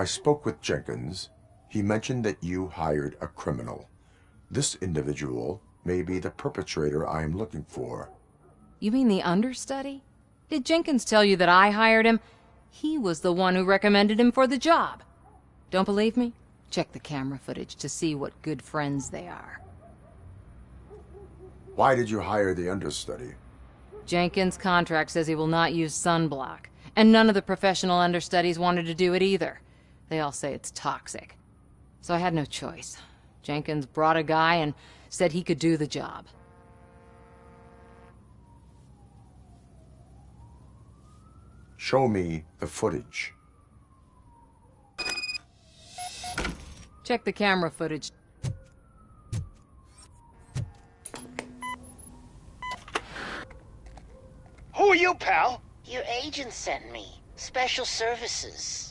I spoke with Jenkins. He mentioned that you hired a criminal. This individual may be the perpetrator I am looking for. You mean the understudy? Did Jenkins tell you that I hired him? He was the one who recommended him for the job. Don't believe me? Check the camera footage to see what good friends they are. Why did you hire the understudy? Jenkins' contract says he will not use sunblock, and none of the professional understudies wanted to do it either. They all say it's toxic. So I had no choice. Jenkins brought a guy and said he could do the job. Show me the footage. Check the camera footage. Who are you, pal? Your agent sent me. Special services.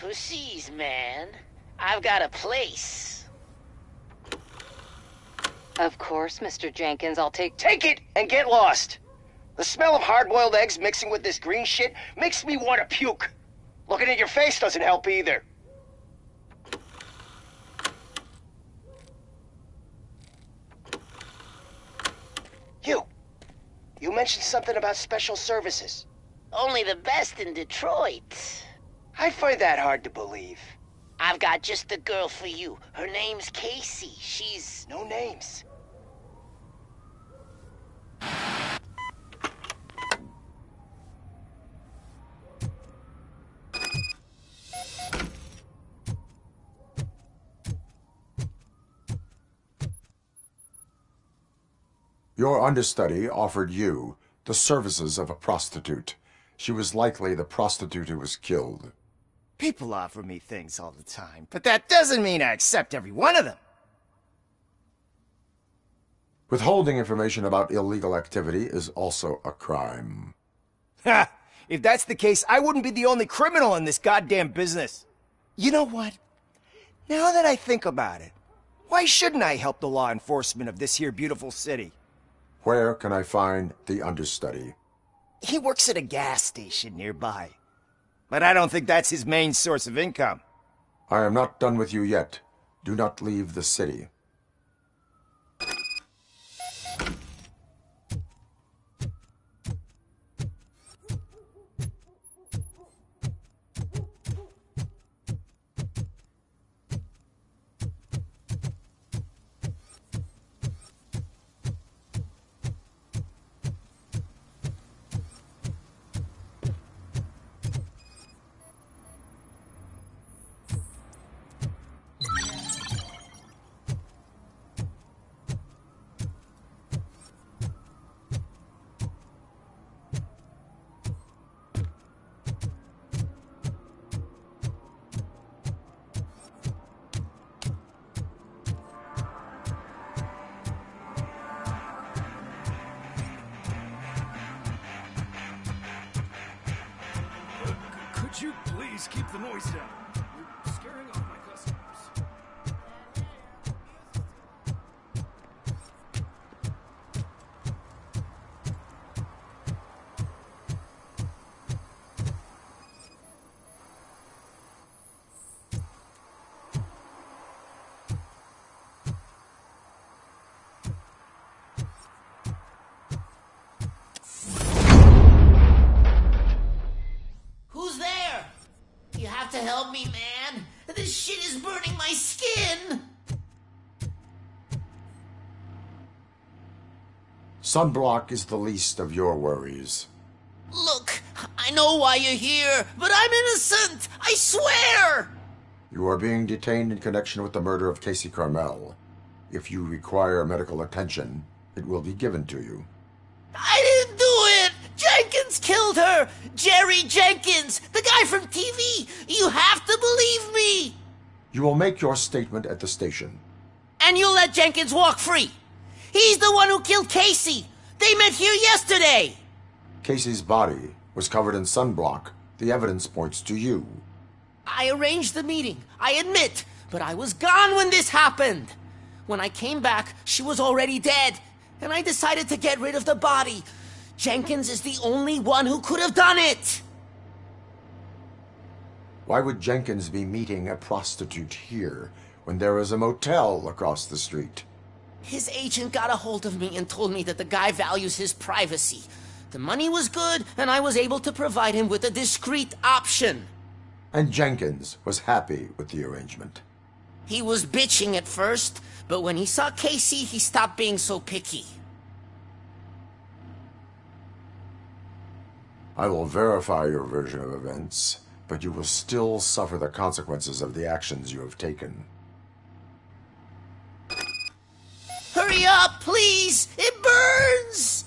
Pussies, man. I've got a place. Of course, Mr. Jenkins, I'll take... Take it and get lost. The smell of hard-boiled eggs mixing with this green shit makes me want to puke. Looking at your face doesn't help either. You mentioned something about special services. Only the best in Detroit. I find that hard to believe. I've got just the girl for you. Her name's Casey. She's... No names. Your understudy offered you the services of a prostitute. She was likely the prostitute who was killed. People offer me things all the time, but that doesn't mean I accept every one of them. Withholding information about illegal activity is also a crime. Ha! If that's the case, I wouldn't be the only criminal in this goddamn business. You know what? Now that I think about it, why shouldn't I help the law enforcement of this here beautiful city? Where can I find the understudy? He works at a gas station nearby. But I don't think that's his main source of income. I am not done with you yet. Do not leave the city. Could you please keep the noise down? You're scaring off my customers. Who's there? You have to help me, man. This shit is burning my skin. Sunblock is the least of your worries. Look, I know why you're here, but I'm innocent. I swear. You are being detained in connection with the murder of Casey Carmel. If you require medical attention, it will be given to you. I didn't do it. Jenkins killed her. Jerry Jenkins, the guy from TV. You have to believe me. You will make your statement at the station. And you'll let Jenkins walk free. He's the one who killed Casey. They met here yesterday. Casey's body was covered in sunblock. The evidence points to you. I arranged the meeting, I admit, but I was gone when this happened. When I came back, she was already dead, and I decided to get rid of the body. Jenkins is the only one who could have done it. Why would Jenkins be meeting a prostitute here when there is a motel across the street? His agent got a hold of me and told me that the guy values his privacy. The money was good, and I was able to provide him with a discreet option. And Jenkins was happy with the arrangement. He was bitching at first, but when he saw Casey, he stopped being so picky. I will verify your version of events, but you will still suffer the consequences of the actions you have taken. Hurry up, please! It burns!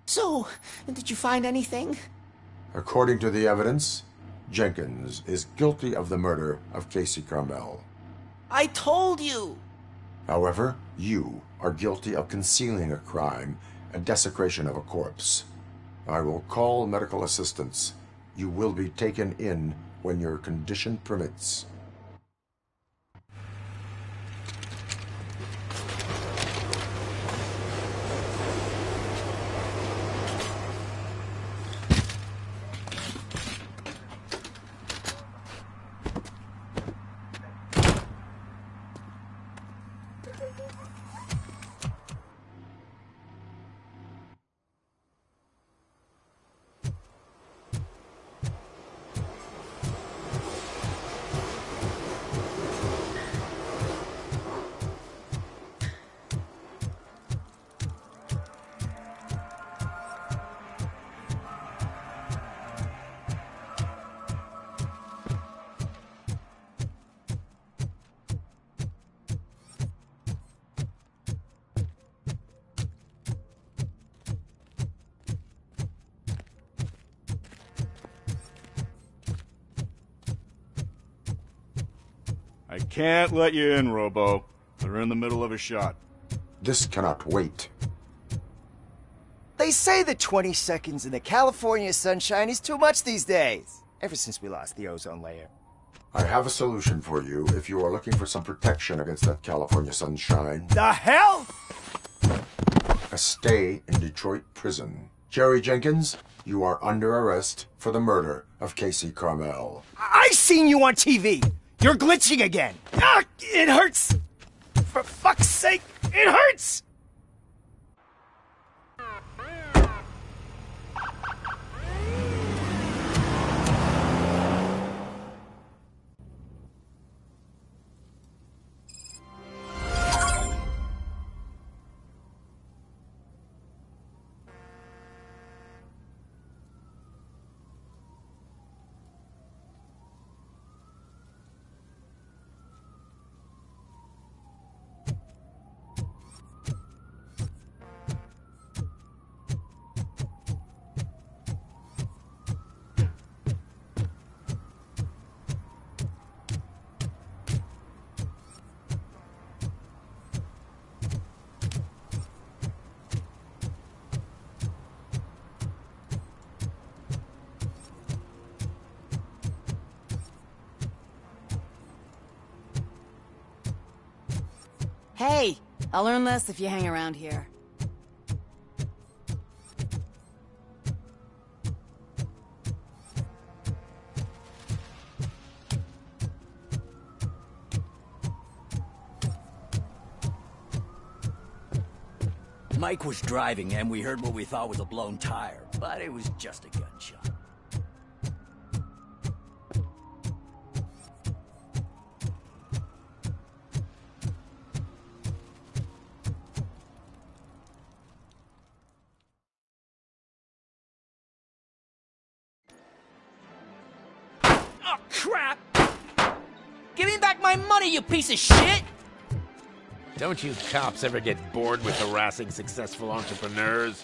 So, did you find anything? According to the evidence, Jenkins is guilty of the murder of Casey Carmel. I told you! However, you are guilty of concealing a crime and desecration of a corpse. I will call medical assistance. You will be taken in when your condition permits. I can't let you in, Robo. They're in the middle of a shot. This cannot wait. They say that 20 seconds in the California sunshine is too much these days. Ever since we lost the ozone layer. I have a solution for you if you are looking for some protection against that California sunshine. The hell? A stay in Detroit prison. Jerry Jenkins, you are under arrest for the murder of Casey Carmel. I seen you on TV. You're glitching again. Ah, it hurts. For fuck's sake, it hurts. Hey, I'll learn less if you hang around here. Mike was driving and we heard what we thought was a blown tire, but it was just a gunshot. Oh, crap! Give me back my money, you piece of shit! Don't you cops ever get bored with harassing successful entrepreneurs?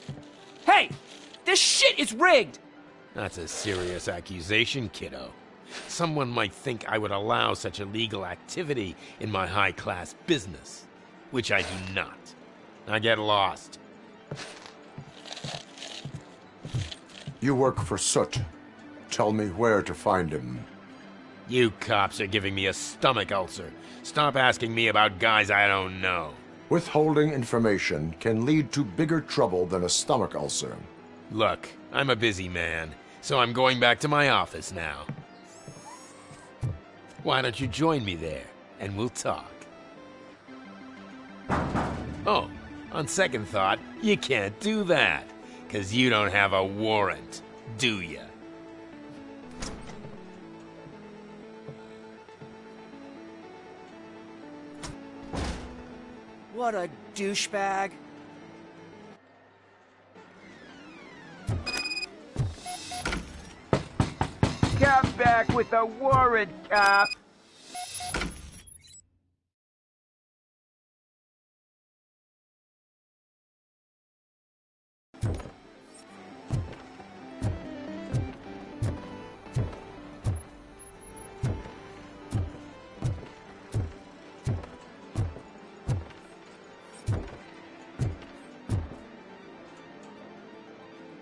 Hey! This shit is rigged! That's a serious accusation, kiddo. Someone might think I would allow such illegal activity in my high-class business, which I do not. I get lost. You work for Soot. Tell me where to find him. You cops are giving me a stomach ulcer. Stop asking me about guys I don't know. Withholding information can lead to bigger trouble than a stomach ulcer. Look, I'm a busy man, so I'm going back to my office now. Why don't you join me there, and we'll talk. Oh, on second thought, you can't do that, 'cause you don't have a warrant, do ya? What a douchebag. Come back with a warrant, cop.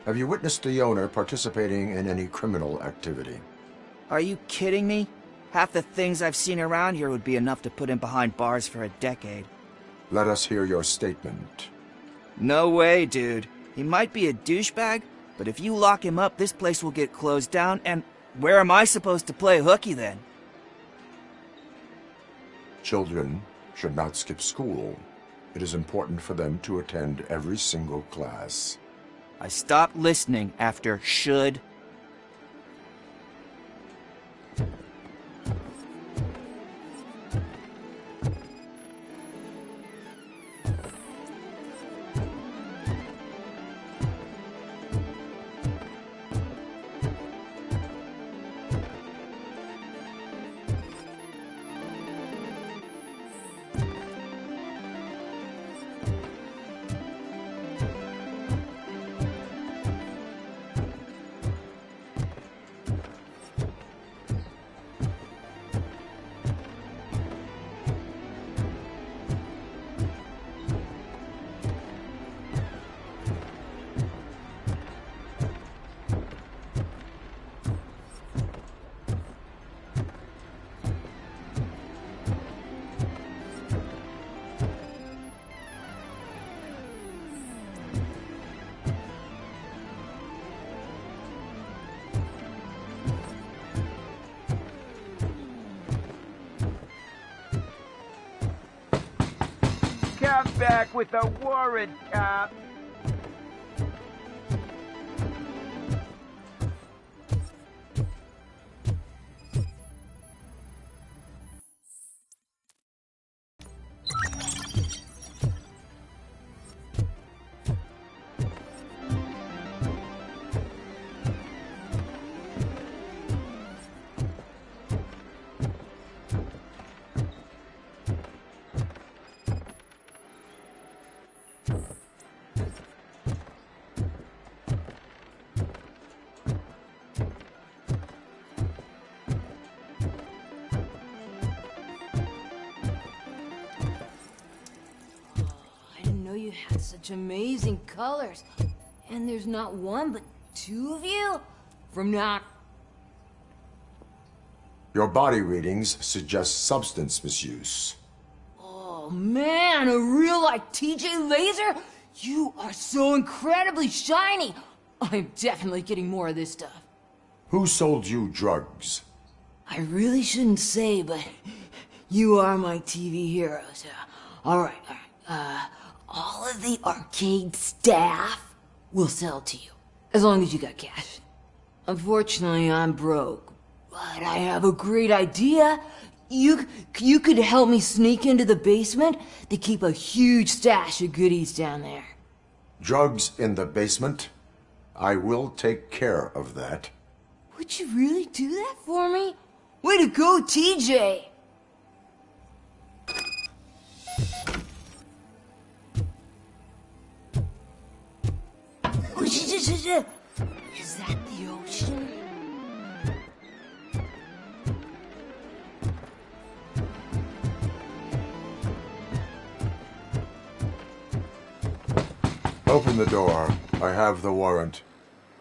Have you witnessed the owner participating in any criminal activity? Are you kidding me? Half the things I've seen around here would be enough to put him behind bars for a decade. Let us hear your statement. No way, dude. He might be a douchebag, but if you lock him up, this place will get closed down, and where am I supposed to play hooky then? Children should not skip school. It is important for them to attend every single class. I stopped listening after should. Come back with a warrant, cop. You had such amazing colors. And there's not one, but two of you? From now... Your body readings suggest substance misuse. Oh, man, a real like TJ laser? You are so incredibly shiny. I'm definitely getting more of this stuff. Who sold you drugs? I really shouldn't say, but you are my TV heroes. All right. All of the arcade staff will sell to you, as long as you got cash. Unfortunately, I'm broke, but I have a great idea. You could help me sneak into the basement. They keep a huge stash of goodies down there. Drugs in the basement? I will take care of that. Would you really do that for me? Way to go, TJ! Is that the ocean? Open the door. I have the warrant.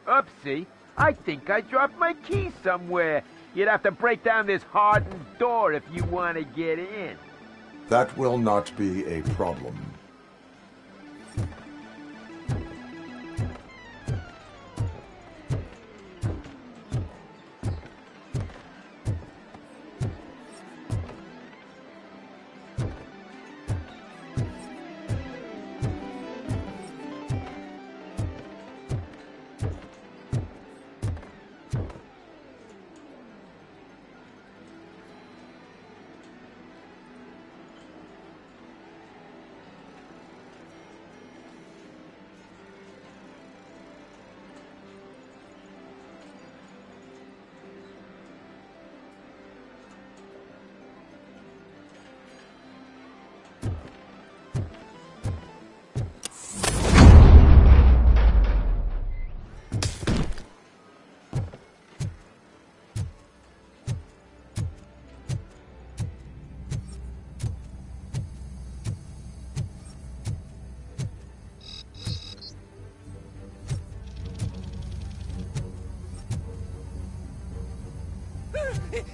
Oopsie. I think I dropped my key somewhere. You'd have to break down this hardened door if you want to get in. That will not be a problem.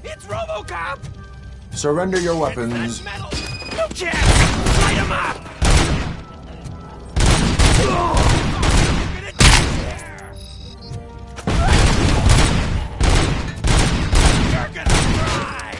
It's Robocop! Surrender your weapons. Metal! You can't! Light him up! You're gonna cry!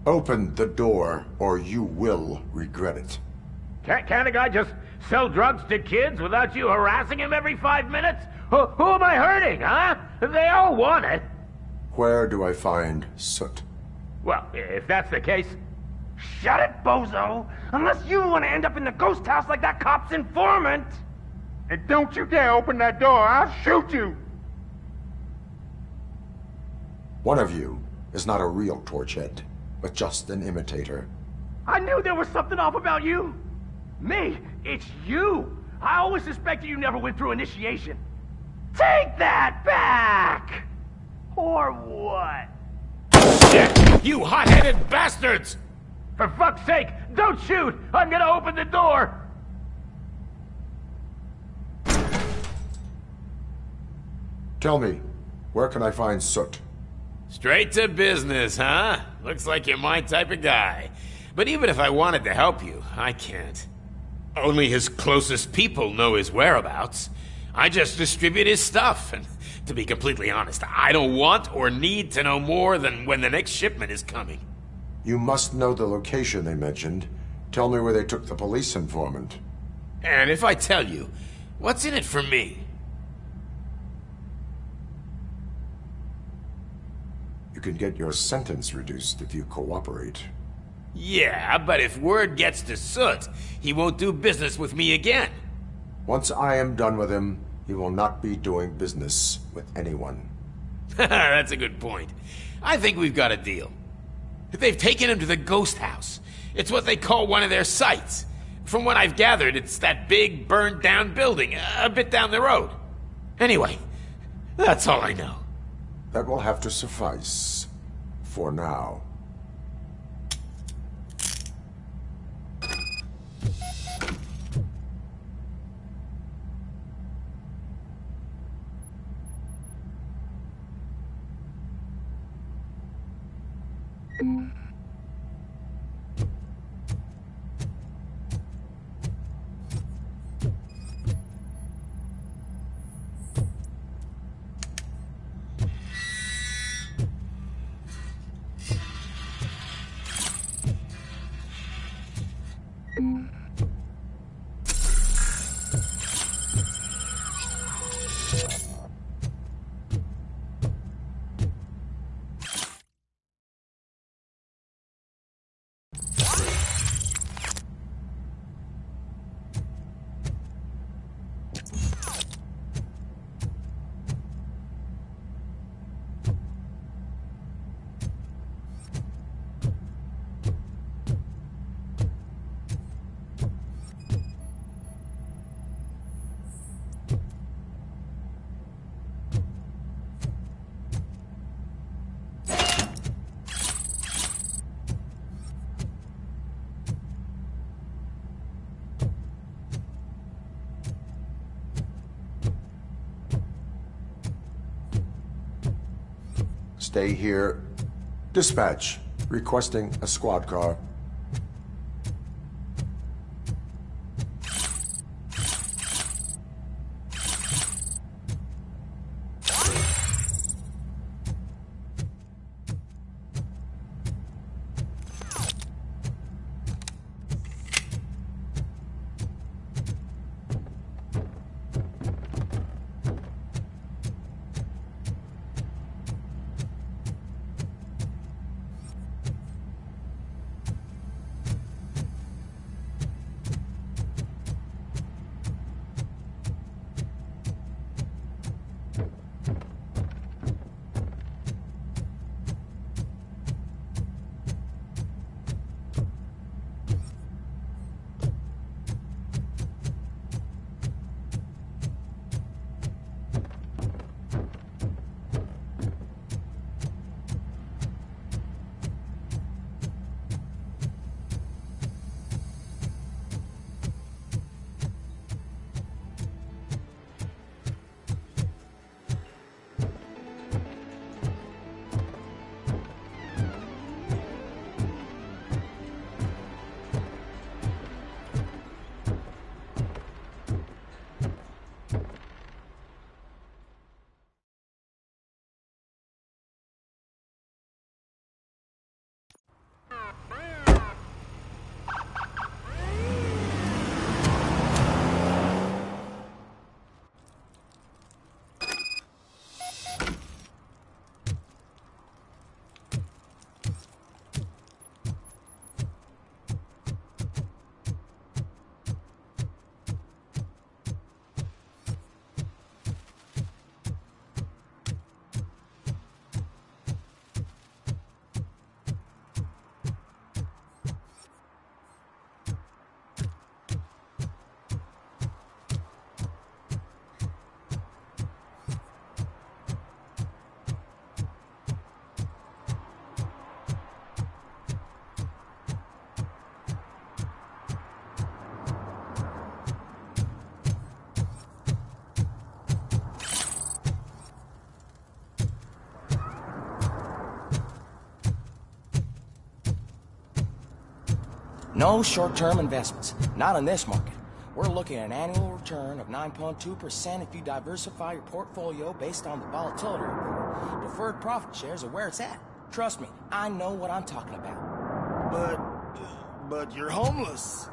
Open the door, or you will regret it. Can't a guy just sell drugs to kids without you harassing him every 5 minutes? Who am I hurting, huh? They all want it. Where do I find Soot? Well, if that's the case... Shut it, bozo! Unless you want to end up in the ghost house like that cop's informant! And don't you dare open that door, I'll shoot you! One of you is not a real Torchhead, but just an imitator. I knew there was something off about you! Me? It's you! I always suspected you never went through initiation. Take that back! Or what? Shit! You hot-headed bastards! For fuck's sake, don't shoot! I'm gonna open the door! Tell me, where can I find Soot? Straight to business, huh? Looks like you're my type of guy. But even if I wanted to help you, I can't. Only his closest people know his whereabouts. I just distribute his stuff, and to be completely honest, I don't want or need to know more than when the next shipment is coming. You must know the location they mentioned. Tell me where they took the police informant. And if I tell you, what's in it for me? You can get your sentence reduced if you cooperate. Yeah, but if word gets to Soot, he won't do business with me again. Once I am done with him, he will not be doing business with anyone. That's a good point. I think we've got a deal. They've taken him to the ghost house. It's what they call one of their sites. From what I've gathered, it's that big, burned-down building, a bit down the road. Anyway, that's all I know. That will have to suffice. For now. Stay here. Dispatch. Requesting a squad car. No short-term investments. Not in this market. We're looking at an annual return of 9.2% if you diversify your portfolio based on the volatility report. Deferred profit shares are where it's at. Trust me, I know what I'm talking about. But you're homeless.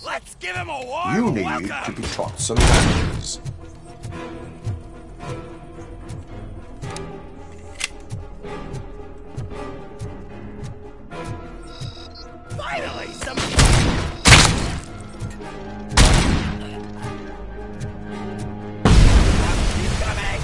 Let's give him a warm You need welcome. to be taught some manners. Finally, some... He's coming!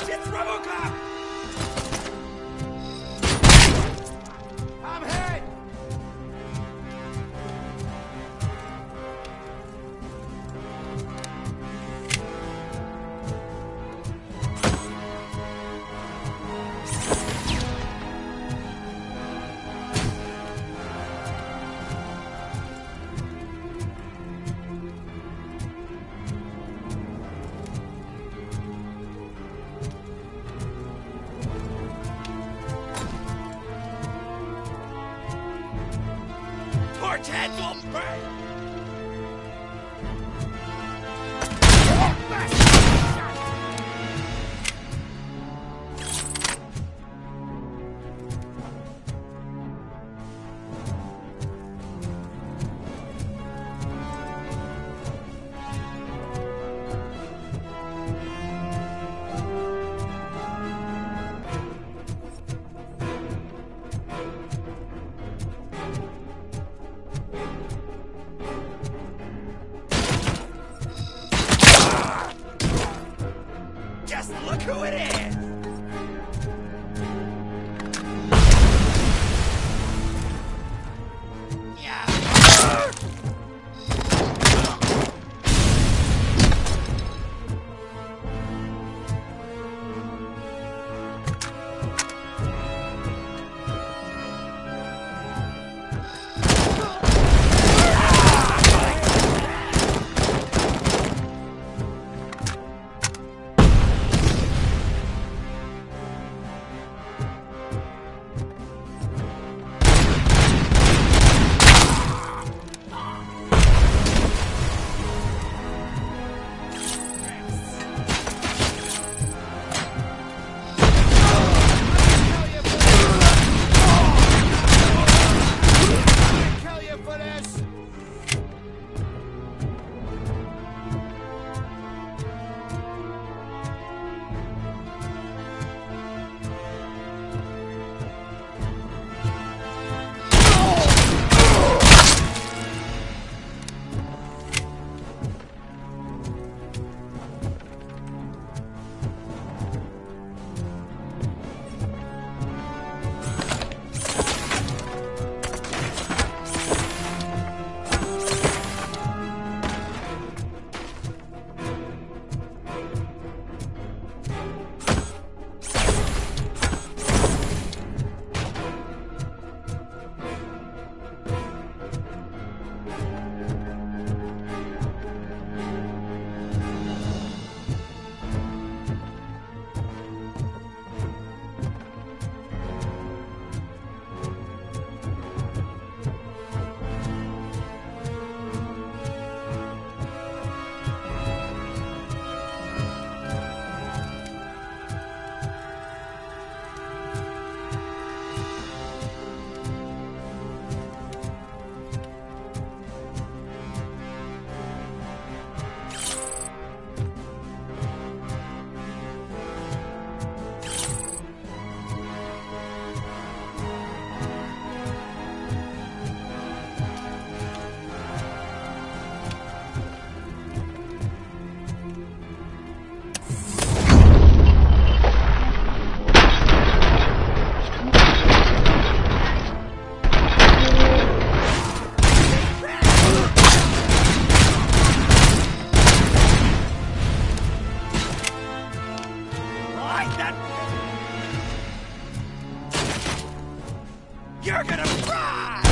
It's Robocop! I'm hit! Torch heads will burn! man! You're gonna fry!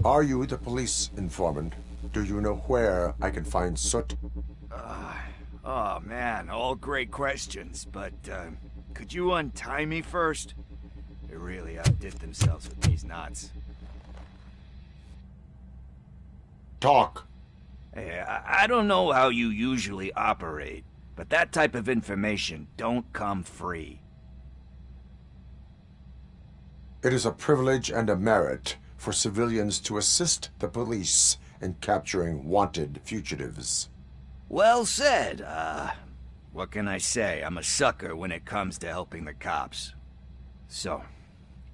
Are you the police informant? Do you know where I can find Soot? Oh man, all great questions, but could you untie me first? They really outdid themselves with these knots. Talk. Hey, I don't know how you usually operate, but that type of information don't come free. It is a privilege and a merit for civilians to assist the police in capturing wanted fugitives. Well said. What can I say? I'm a sucker when it comes to helping the cops. So,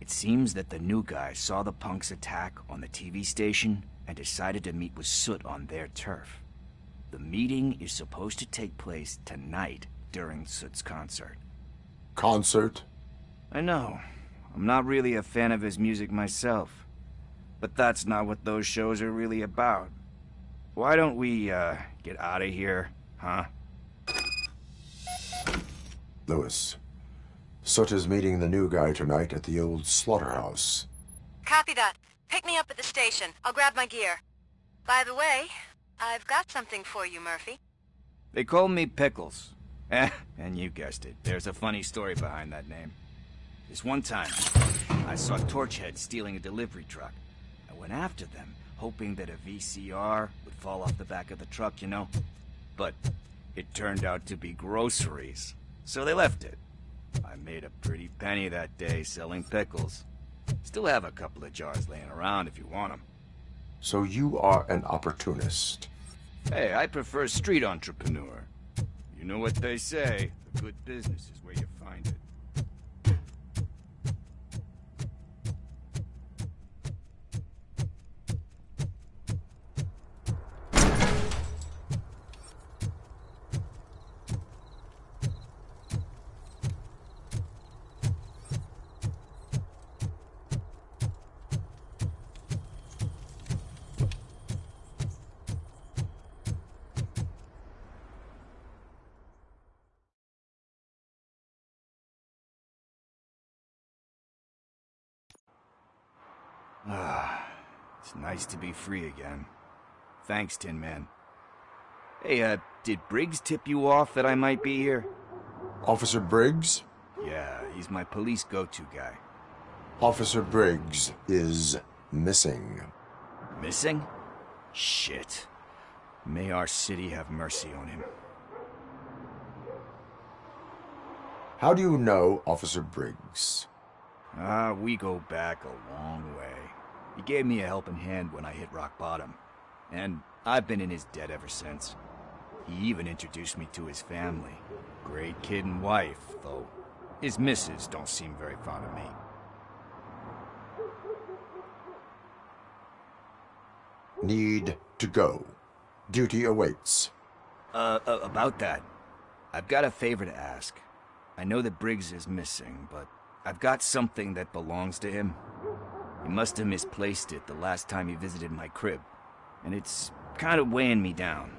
it seems that the new guy saw the punks' attack on the TV station and decided to meet with Soot on their turf. The meeting is supposed to take place tonight during Soot's concert. Concert? I know. I'm not really a fan of his music myself. But that's not what those shows are really about. Why don't we, get out of here, huh? Lewis, Soot is meeting the new guy tonight at the old slaughterhouse. Copy that. Pick me up at the station. I'll grab my gear. By the way, I've got something for you, Murphy. They call me Pickles. And you guessed it, there's a funny story behind that name. This one time, I saw Torchhead stealing a delivery truck. I went after them, hoping that a VCR would fall off the back of the truck, you know? But it turned out to be groceries, so they left it. I made a pretty penny that day selling pickles. Still have a couple of jars laying around if you want them. So you are an opportunist. Hey, I prefer street entrepreneur. You know what they say, a good business is where you find it. It's nice to be free again. Thanks, Tin Man. Hey, did Briggs tip you off that I might be here? Officer Briggs? Yeah, he's my police go-to guy. Officer Briggs is missing. Missing? Shit. May our city have mercy on him. How do you know Officer Briggs? We go back a long way. He gave me a helping hand when I hit rock bottom, and I've been in his debt ever since. He even introduced me to his family. Great kid and wife, though his missus don't seem very fond of me. Need to go. Duty awaits. About that, I've got a favor to ask. I know that Briggs is missing, but I've got something that belongs to him. He must have misplaced it the last time he visited my crib, and it's kind of weighing me down.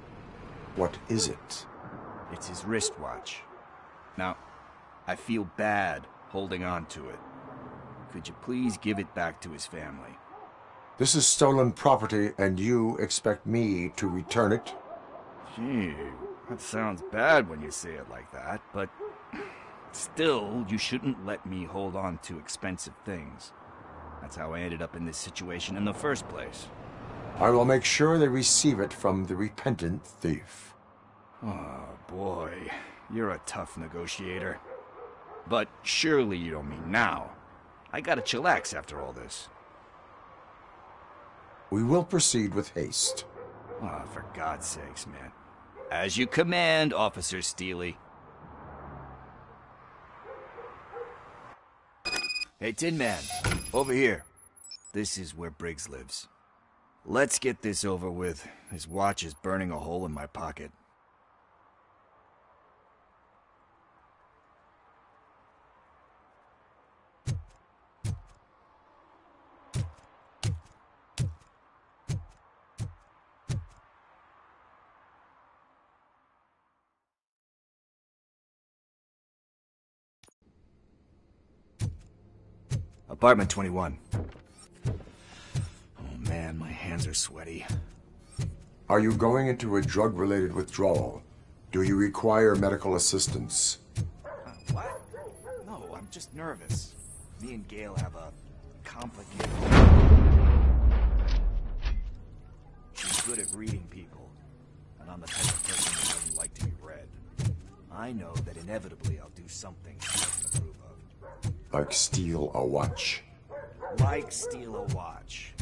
What is it? It's his wristwatch. Now, I feel bad holding on to it. Could you please give it back to his family? This is stolen property, and you expect me to return it? Gee, that sounds bad when you say it like that, but still, you shouldn't let me hold on to expensive things. That's how I ended up in this situation in the first place. I will make sure they receive it from the repentant thief. Oh, boy. You're a tough negotiator. But surely you don't mean now. I gotta chillax after all this. We will proceed with haste. Oh, for God's sakes, man. As you command, Officer Steely. Hey, Tin Man, over here. This is where Briggs lives. Let's get this over with. His watch is burning a hole in my pocket. Apartment 21. Oh man, my hands are sweaty. Are you going into a drug-related withdrawal? Do you require medical assistance? What? No, I'm just nervous. Me and Gail have a complicated... She's good at reading people, and I'm the type of person who doesn't like to be read. I know that inevitably I'll do something she doesn't approve of. Like steal a watch. Like steal a watch.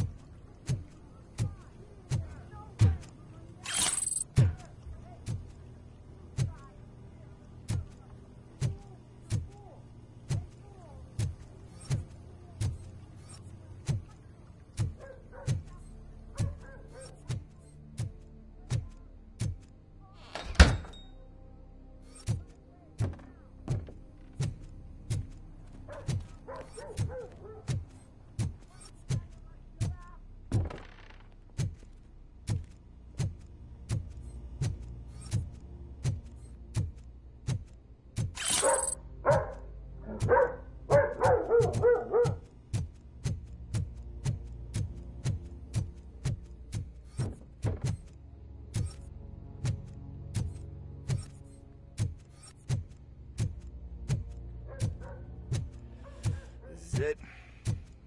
it.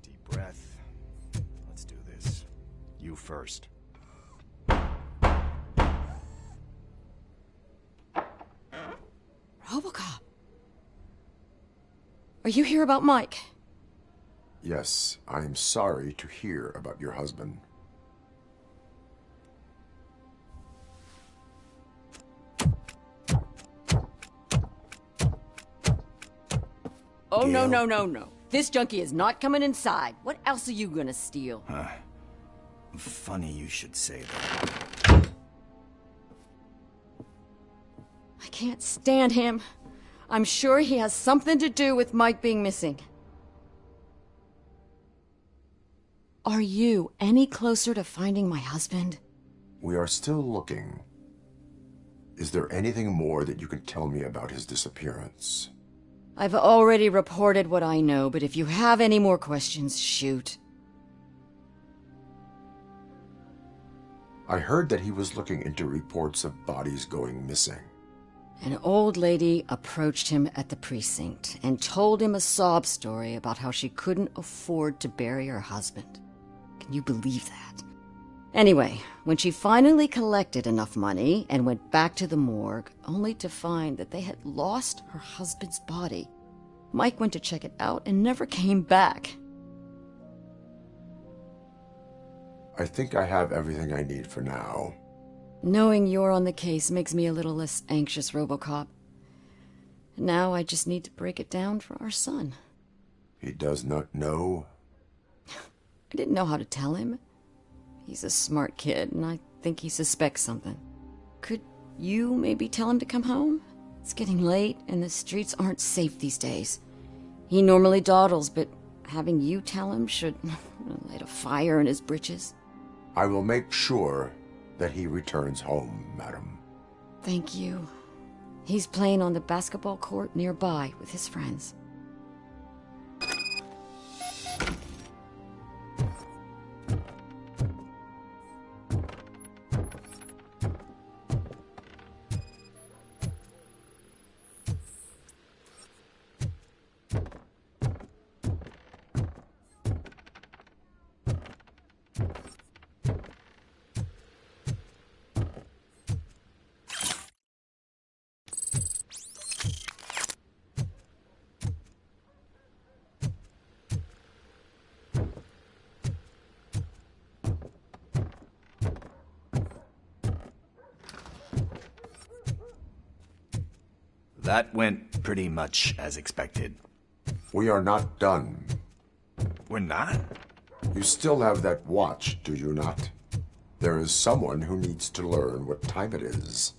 Deep breath. Let's do this. You first. Robocop. Are you here about Mike? Yes, I am sorry to hear about your husband. Oh, no, no, no, no. This junkie is not coming inside. What else are you gonna steal? Funny you should say that. I can't stand him. I'm sure he has something to do with Mike being missing. Are you any closer to finding my husband? We are still looking. Is there anything more that you can tell me about his disappearance? I've already reported what I know, but if you have any more questions, shoot. I heard that he was looking into reports of bodies going missing. An old lady approached him at the precinct and told him a sob story about how she couldn't afford to bury her husband. Can you believe that? Anyway, when she finally collected enough money and went back to the morgue, only to find that they had lost her husband's body, Mike went to check it out and never came back. I think I have everything I need for now. Knowing you're on the case makes me a little less anxious, Robocop. Now I just need to break it down for our son. He does not know? I didn't know how to tell him. He's a smart kid, and I think he suspects something. Could you maybe tell him to come home? It's getting late, and the streets aren't safe these days. He normally dawdles, but having you tell him should light a fire in his britches. I will make sure that he returns home, madam. Thank you. He's playing on the basketball court nearby with his friends. That went pretty much as expected. We are not done. We're not? You still have that watch, do you not? There is someone who needs to learn what time it is.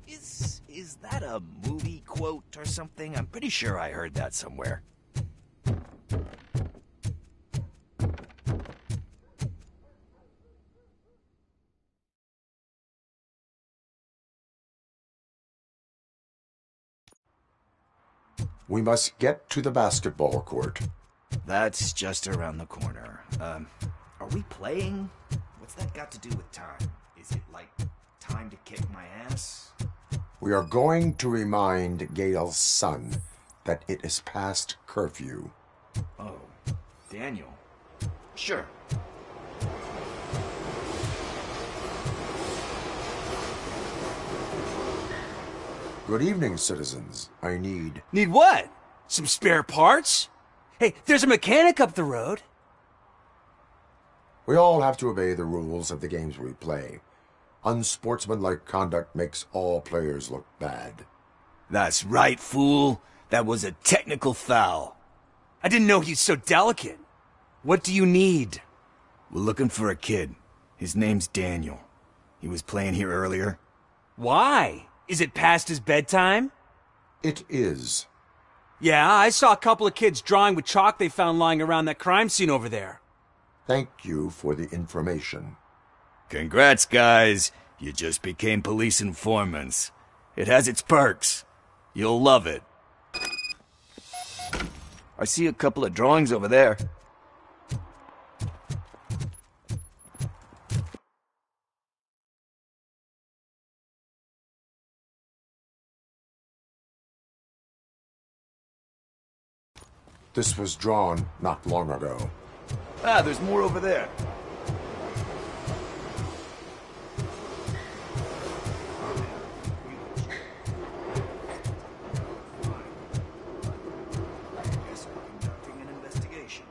Is that a movie quote or something? I'm pretty sure I heard that somewhere. We must get to the basketball court. That's just around the corner. Are we playing? What's that got to do with time? Is it like time to kick my ass? We are going to remind Gail's son that it is past curfew. Oh, Daniel. Sure. Good evening, citizens. I need... Need what? Some spare parts? Hey, there's a mechanic up the road. We all have to obey the rules of the games we play. Unsportsmanlike conduct makes all players look bad. That's right, fool. That was a technical foul. I didn't know he's so delicate. What do you need? We're looking for a kid. His name's Daniel. He was playing here earlier. Why? Is it past his bedtime? It is. Yeah, I saw a couple of kids drawing with chalk they found lying around that crime scene over there. Thank you for the information. Congrats, guys. You just became police informants. It has its perks. You'll love it. I see a couple of drawings over there. This was drawn not long ago. Ah, there's more over there. Guess we're conducting an investigation.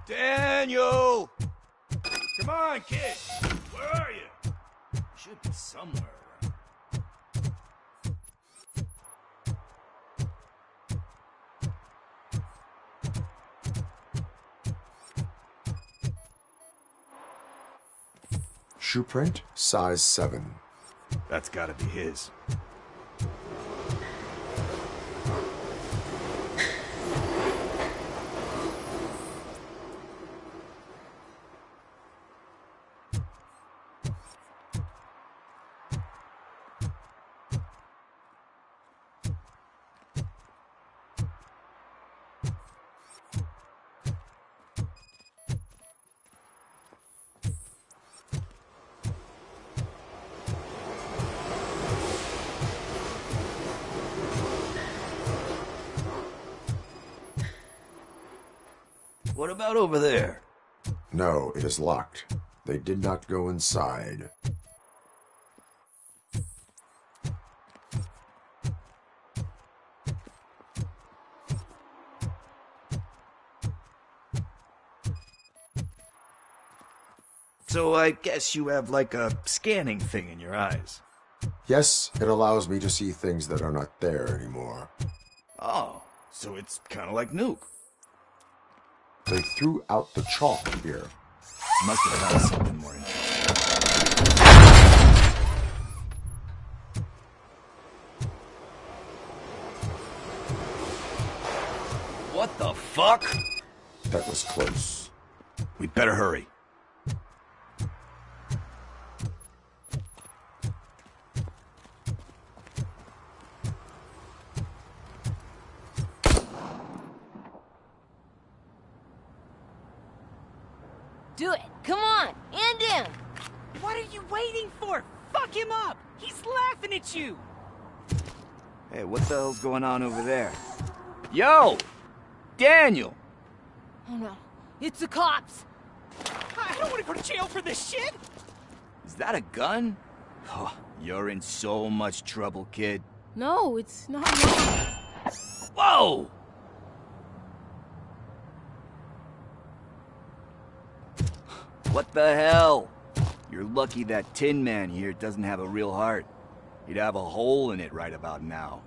Daniel! Come on, kid! Where are you? Should be somewhere around. Shoe print, size 7. That's gotta be his. What about over there? No, it is locked. They did not go inside. So I guess you have like a scanning thing in your eyes. Yes, it allows me to see things that are not there anymore. Oh, so it's kind of like Nuke. They threw out the chalk here. Must have found something more interesting. What the fuck? That was close. We better hurry. Do it! Come on! End him! What are you waiting for? Fuck him up! He's laughing at you! Hey, what the hell's going on over there? Yo! Daniel! Oh no. It's the cops! I don't want to go to jail for this shit! Is that a gun? Oh, you're in so much trouble, kid. No, it's not. Whoa! What the hell? You're lucky that Tin Man here doesn't have a real heart. He'd have a hole in it right about now.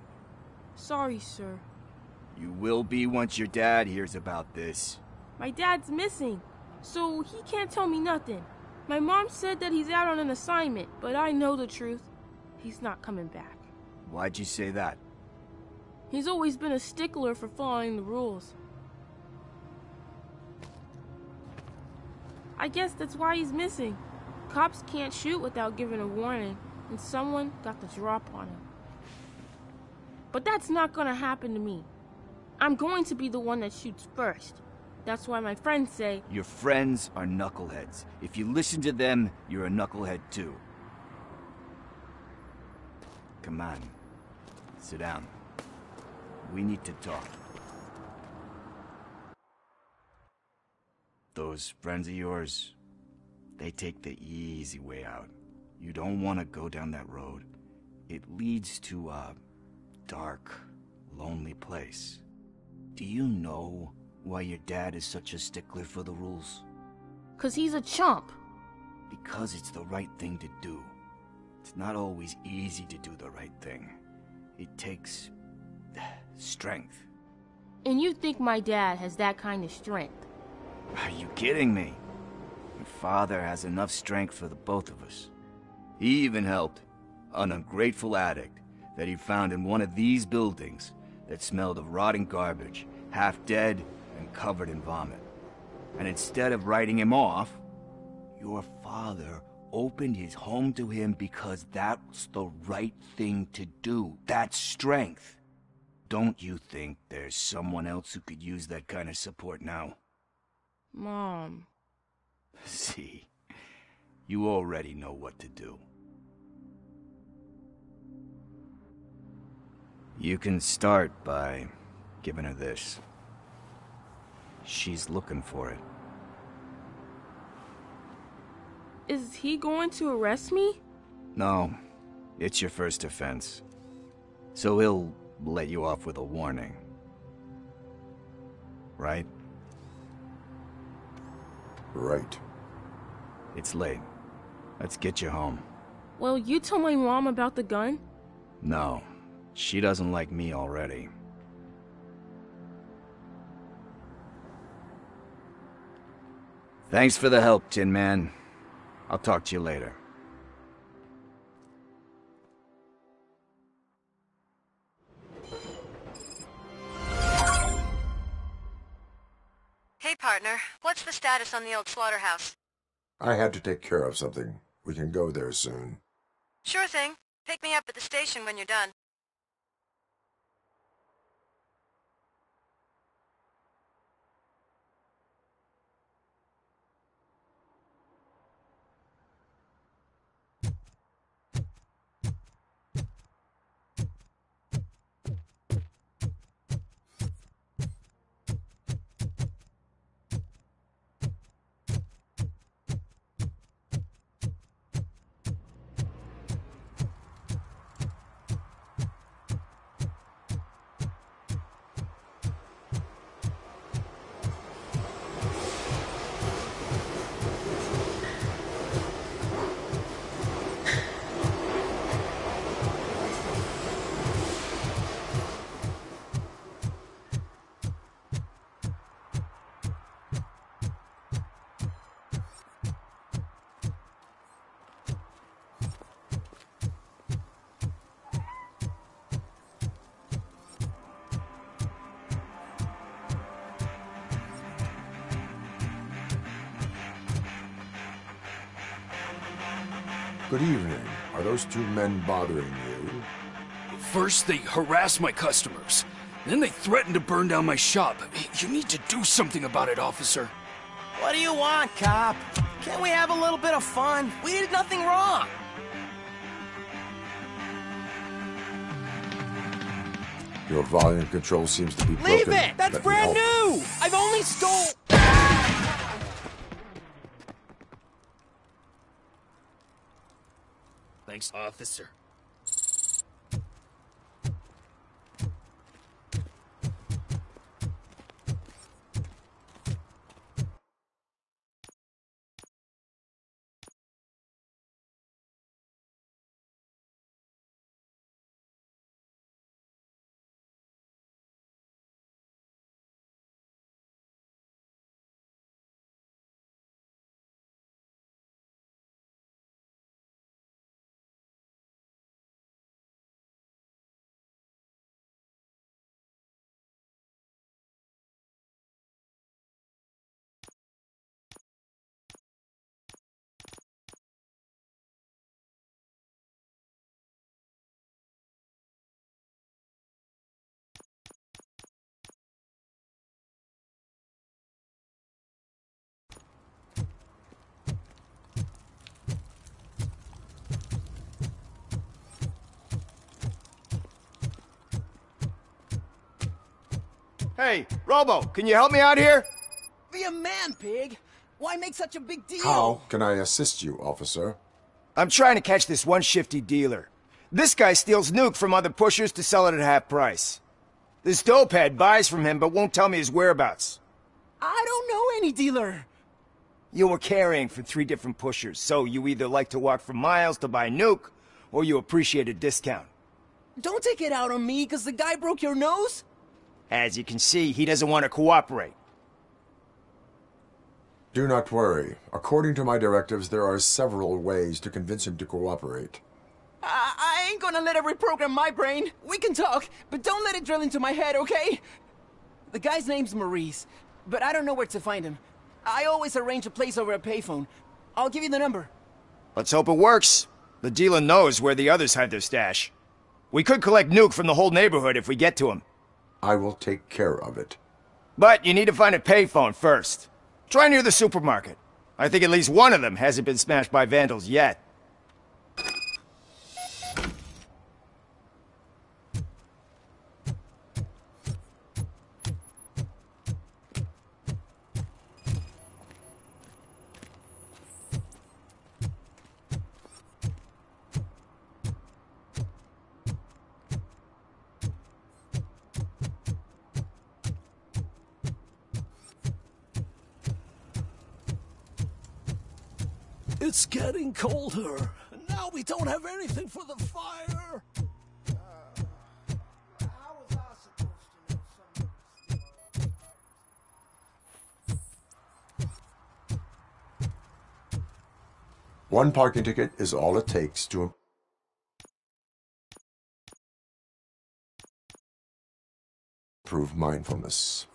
Sorry, sir. You will be once your dad hears about this. My dad's missing, so he can't tell me nothing. My mom said that he's out on an assignment, but I know the truth. He's not coming back. Why'd you say that? He's always been a stickler for following the rules. I guess that's why he's missing. Cops can't shoot without giving a warning, and someone got the drop on him. But that's not gonna happen to me. I'm going to be the one that shoots first. That's why my friends say... Your friends are knuckleheads. If you listen to them, you're a knucklehead too. Come on. Sit down. We need to talk. Those friends of yours, they take the easy way out. You don't want to go down that road. It leads to a dark, lonely place. Do you know why your dad is such a stickler for the rules? 'Cause he's a chump. Because it's the right thing to do. It's not always easy to do the right thing. It takes strength. And you think my dad has that kind of strength? Are you kidding me? Your father has enough strength for the both of us. He even helped an ungrateful addict that he found in one of these buildings that smelled of rotting garbage, half dead and covered in vomit. And instead of writing him off, your father opened his home to him because that's the right thing to do. That's strength. don't you think there's someone else who could use that kind of support now? Mom. See, you already know what to do. You can start by giving her this. She's looking for it. Is he going to arrest me? No, it's your first offense. So he'll let you off with a warning. Right? Right. It's late. Let's get you home. Well, you told my mom about the gun? No, she doesn't like me already. Thanks for the help, Tin Man. I'll talk to you later. Hey, partner. What's the status on the old slaughterhouse? I had to take care of something. We can go there soon. Sure thing. Pick me up at the station when you're done. Good evening. Are those two men bothering you? First, they harass my customers. Then they threaten to burn down my shop. You need to do something about it, officer. What do you want, cop? Can't we have a little bit of fun? We did nothing wrong. Your volume control seems to be broken. Leave it! That's Let me brand help. new! I've only stole... Thanks, officer. Hey, Robo, can you help me out here? Be a man, pig. Why make such a big deal? How can I assist you, officer? I'm trying to catch this one shifty dealer. This guy steals nuke from other pushers to sell it at half price. This dopehead buys from him but won't tell me his whereabouts. I don't know any dealer. You were carrying for 3 different pushers, so you either like to walk for miles to buy nuke, or you appreciate a discount. Don't take it out on me, because the guy broke your nose? As you can see, he doesn't want to cooperate. Do not worry. According to my directives, there are several ways to convince him to cooperate. I ain't gonna let it reprogram my brain. We can talk, but don't let it drill into my head, okay? The guy's name's Maurice, but I don't know where to find him. I always arrange a place over a payphone. I'll give you the number. Let's hope it works. The dealer knows where the others hide their stash. We could collect nuke from the whole neighborhood if we get to him. I will take care of it. But you need to find a payphone first. Try near the supermarket. I think at least one of them hasn't been smashed by vandals yet. It's getting colder, and now we don't have anything for the fire. One parking ticket is all it takes to improve mindfulness.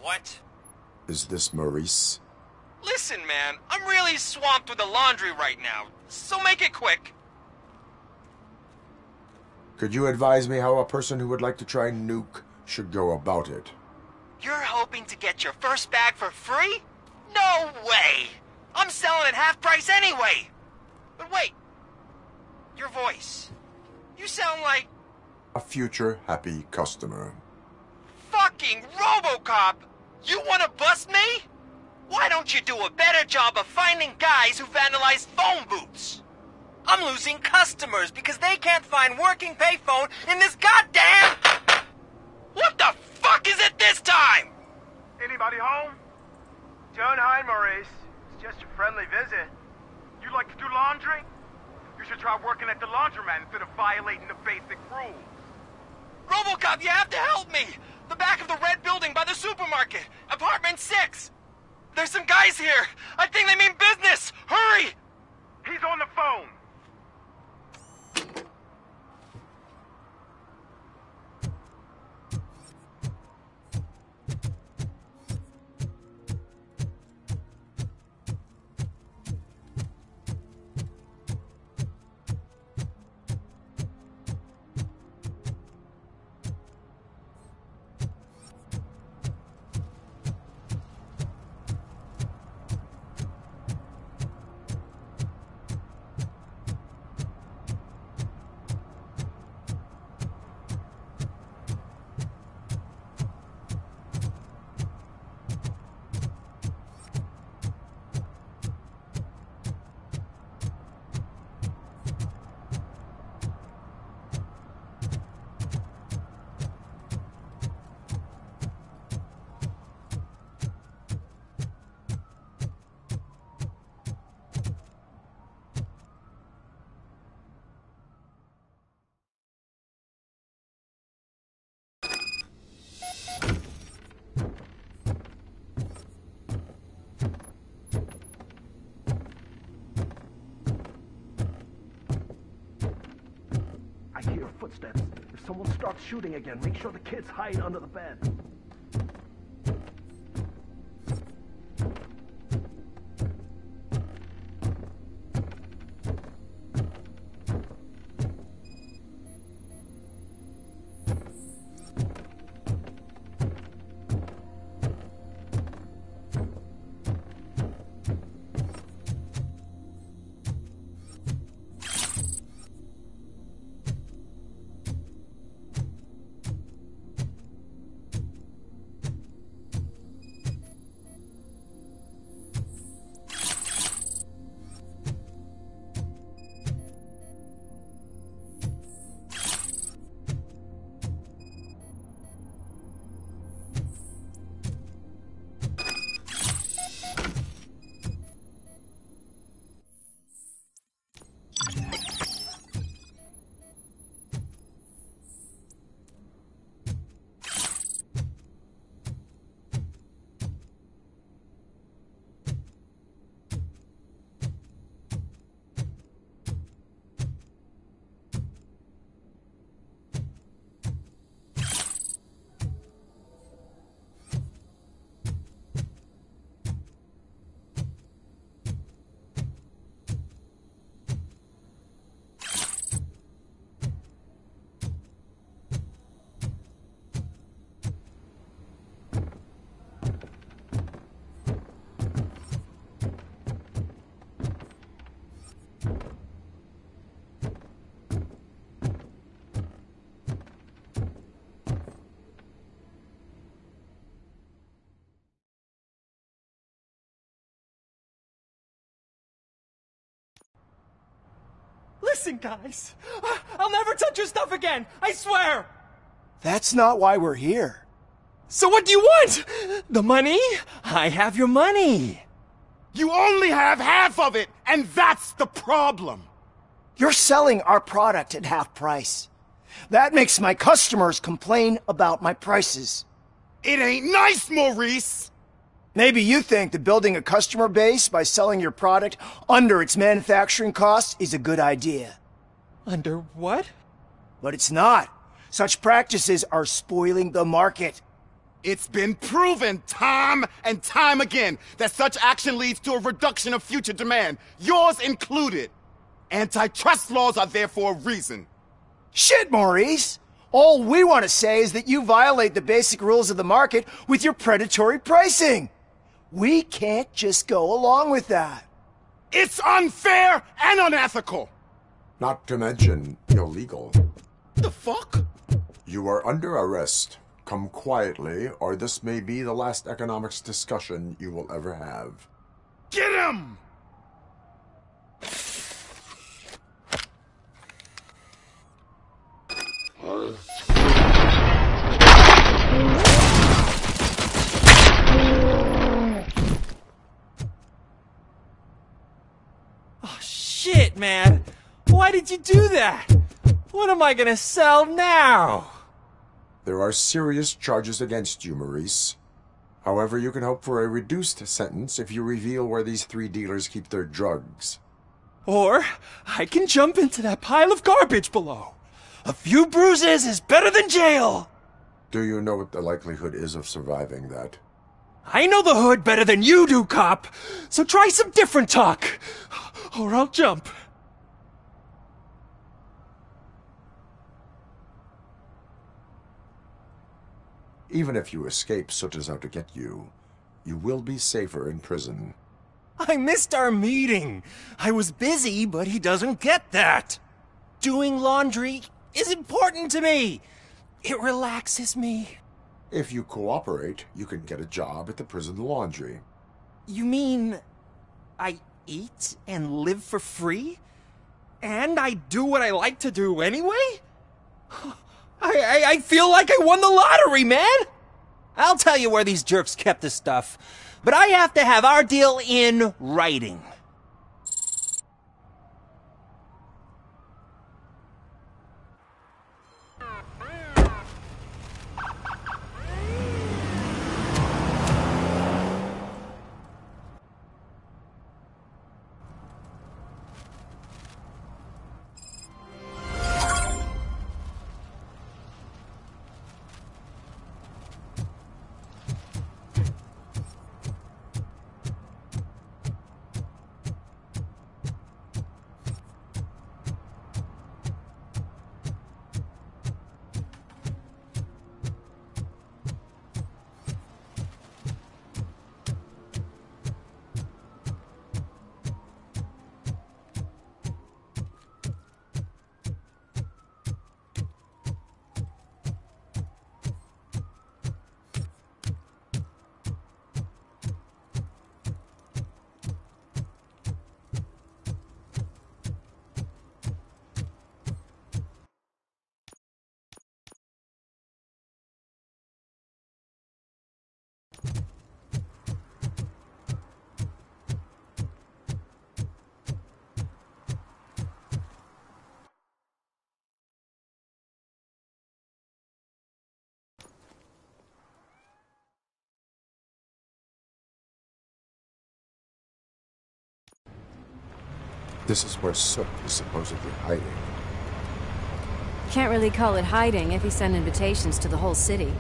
What? Is this Maurice? Listen, man, I'm really swamped with the laundry right now, so make it quick. Could you advise me how a person who would like to try Nuke should go about it? You're hoping to get your first bag for free? No way! I'm selling at half price anyway! But wait, your voice. You sound like... A future happy customer. Fucking Robocop! You wanna bust me? Why don't you do a better job of finding guys who vandalize phone booths? I'm losing customers because they can't find working payphone in this goddamn... What the fuck is it this time? Anybody home? Don't hide, Maurice. It's just a friendly visit. You like to do laundry? You should try working at the laundromat instead of violating the basic rules. Robocop, you have to help me! The back of the red building by the supermarket. Apartment 6. There's some guys here. I think they mean business. Hurry! He's on the phone. Footsteps. If someone starts shooting again, make sure the kids hide under the bed. Listen, guys. I'll never touch your stuff again. I swear. That's not why we're here. So what do you want? The money? I have your money. You only have half of it, and that's the problem. You're selling our product at half price. That makes my customers complain about my prices. It ain't nice, Maurice! Maybe you think that building a customer base by selling your product under its manufacturing costs is a good idea. Under what? But it's not. Such practices are spoiling the market. It's been proven time and time again that such action leads to a reduction of future demand, yours included. Antitrust laws are there for a reason. Shit, Maurice! All we want to say is that you violate the basic rules of the market with your predatory pricing. We can't just go along with that. It's unfair and unethical! Not to mention illegal. The fuck? You are under arrest. Come quietly, or this may be the last economics discussion you will ever have. Get him! Oh, shit, man. Why did you do that? What am I gonna sell now? There are serious charges against you, Maurice. However, you can hope for a reduced sentence if you reveal where these 3 dealers keep their drugs. Or I can jump into that pile of garbage below. A few bruises is better than jail. Do you know what the likelihood is of surviving that? I know the hood better than you do, cop. So try some different talk, or I'll jump. Even if you escape Soot is out to get you, you will be safer in prison. I missed our meeting. I was busy, but he doesn't get that. Doing laundry is important to me. It relaxes me. If you cooperate, you can get a job at the prison laundry. You mean I eat and live for free? And I do what I like to do anyway? I feel like I won the lottery, man! I'll tell you where these jerks kept the stuff, but I have to have our deal in writing. This is where Soot is supposedly hiding. Can't really call it hiding if he sent invitations to the whole city.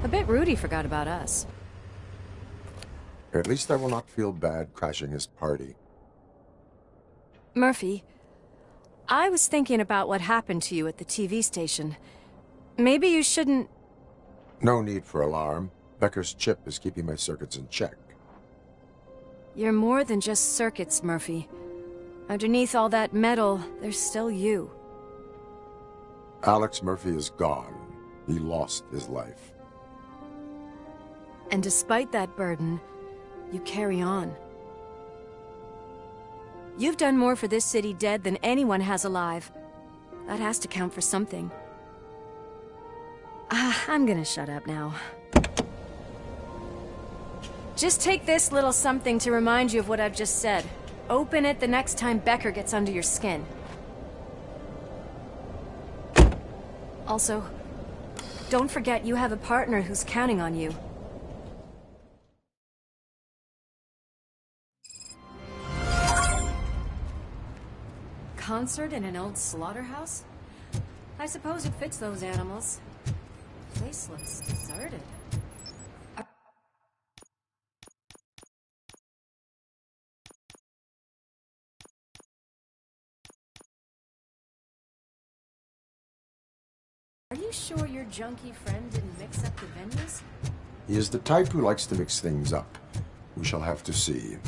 A bit rude he forgot about us. At least I will not feel bad crashing his party. Murphy, I was thinking about what happened to you at the TV station. Maybe you shouldn't... No need for alarm. Becker's chip is keeping my circuits in check. You're more than just circuits, Murphy. Underneath all that metal, there's still you. Alex Murphy is gone. He lost his life. And despite that burden, you carry on. You've done more for this city dead than anyone has alive. That has to count for something. I'm gonna shut up now. Just take this little something to remind you of what I've just said. Open it the next time Becker gets under your skin. Also, don't forget you have a partner who's counting on you. Concert in an old slaughterhouse? I suppose it fits those animals. Place looks deserted. you sure your junkie friend didn't mix up the venues? He is the type who likes to mix things up. We shall have to see.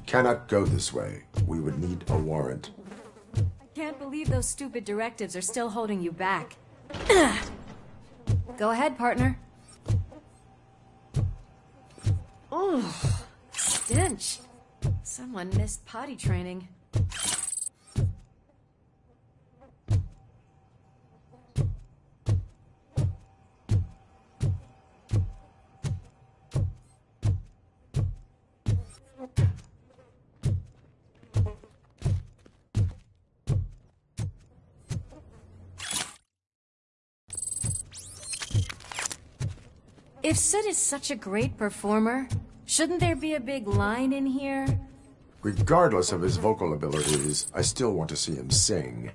Cannot go this way. We would need a warrant. I can't believe those stupid directives are still holding you back. Go ahead, partner. Oh, stench. Someone missed potty training. If Sid is such a great performer, shouldn't there be a big line in here? Regardless of his vocal abilities, I still want to see him sing.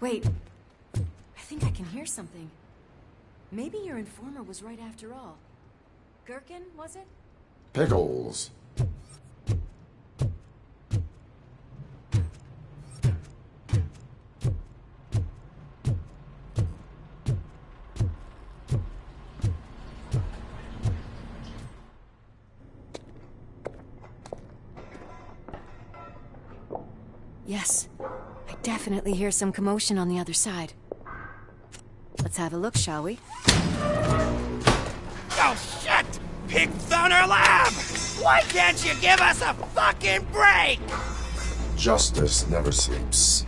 Wait, I think I can hear something. Maybe your informer was right after all. Gherkin, was it? Pickles. Yes. I definitely hear some commotion on the other side. Let's have a look, shall we? Oh, shit! Pig's on our lab! Why can't you give us a fucking break? Justice never sleeps.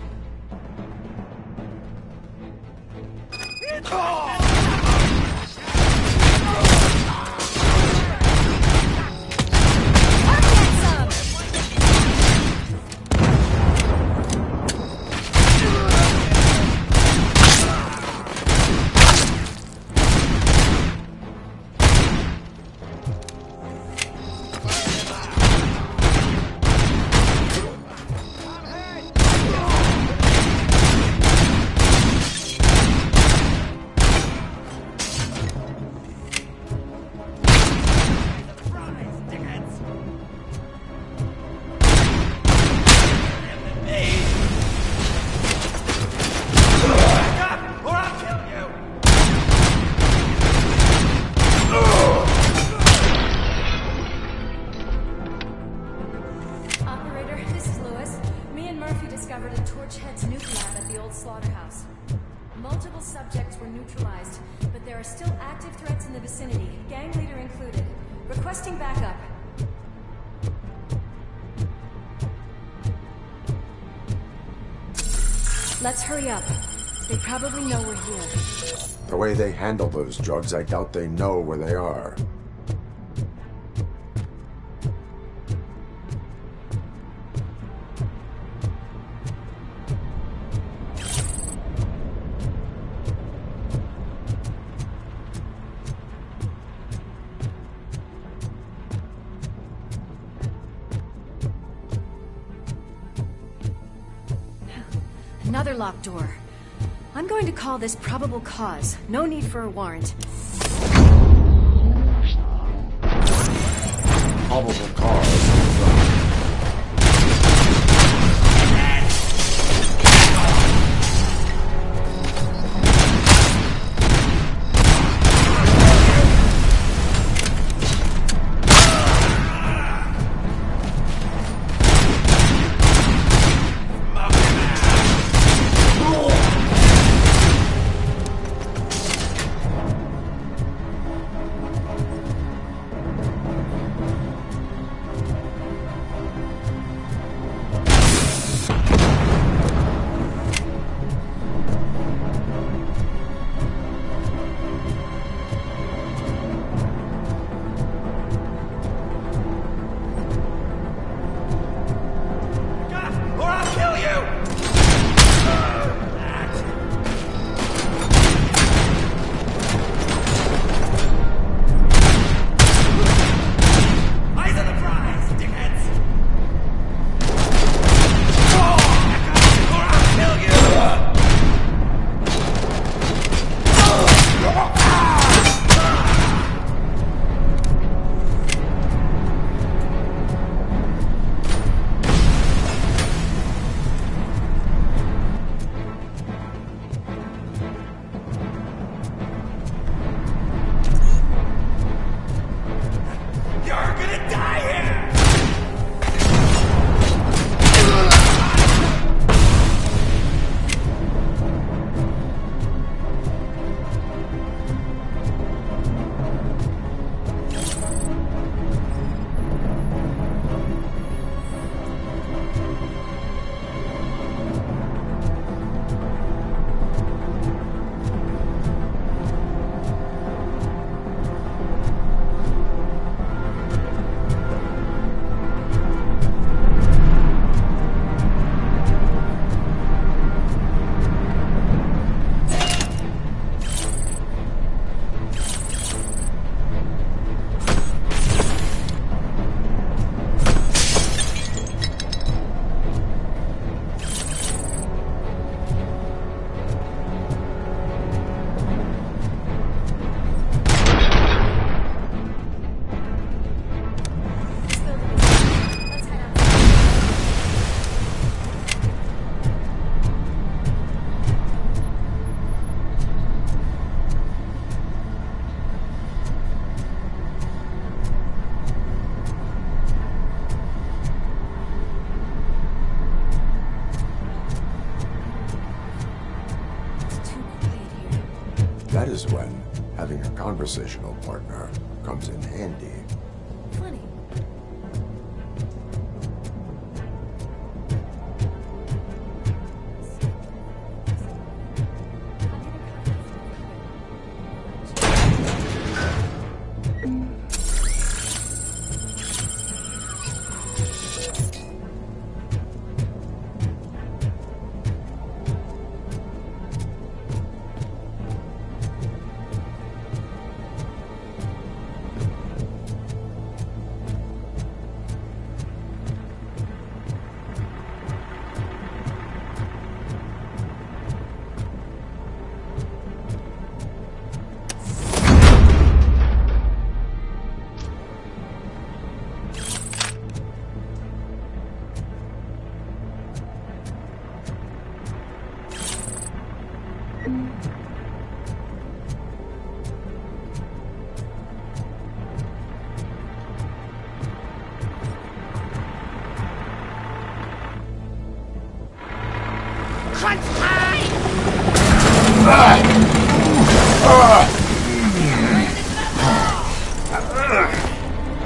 Let's hurry up. They probably know we're here. The way they handle those drugs, I doubt they know where they are. Another locked door. I'm going to call this probable cause. No need for a warrant. Probable cause. That is when having a conversational partner comes in handy. Funny.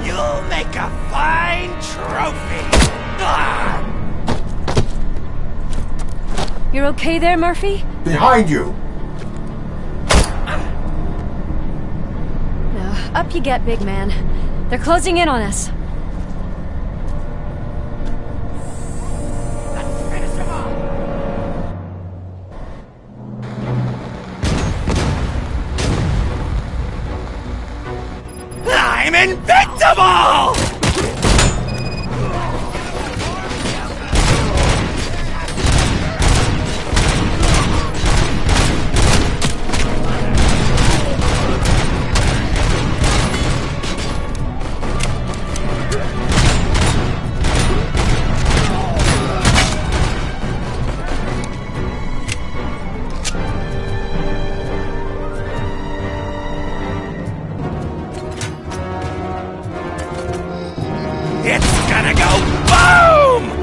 You'll make a fine trophy! You're okay there, Murphy? Behind you! No, up you get, big man. They're closing in on us. I'm invincible! It's gonna go boom!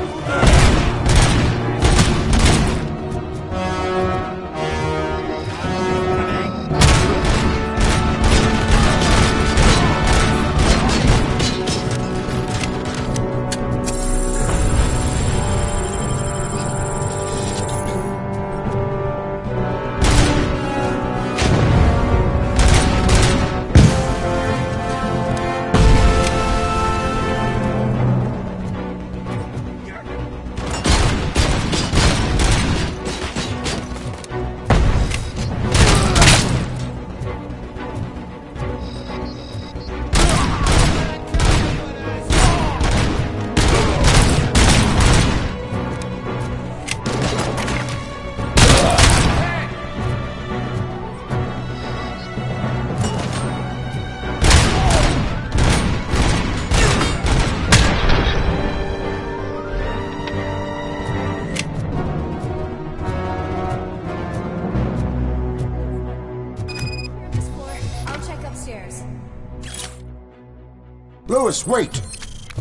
Lewis, wait!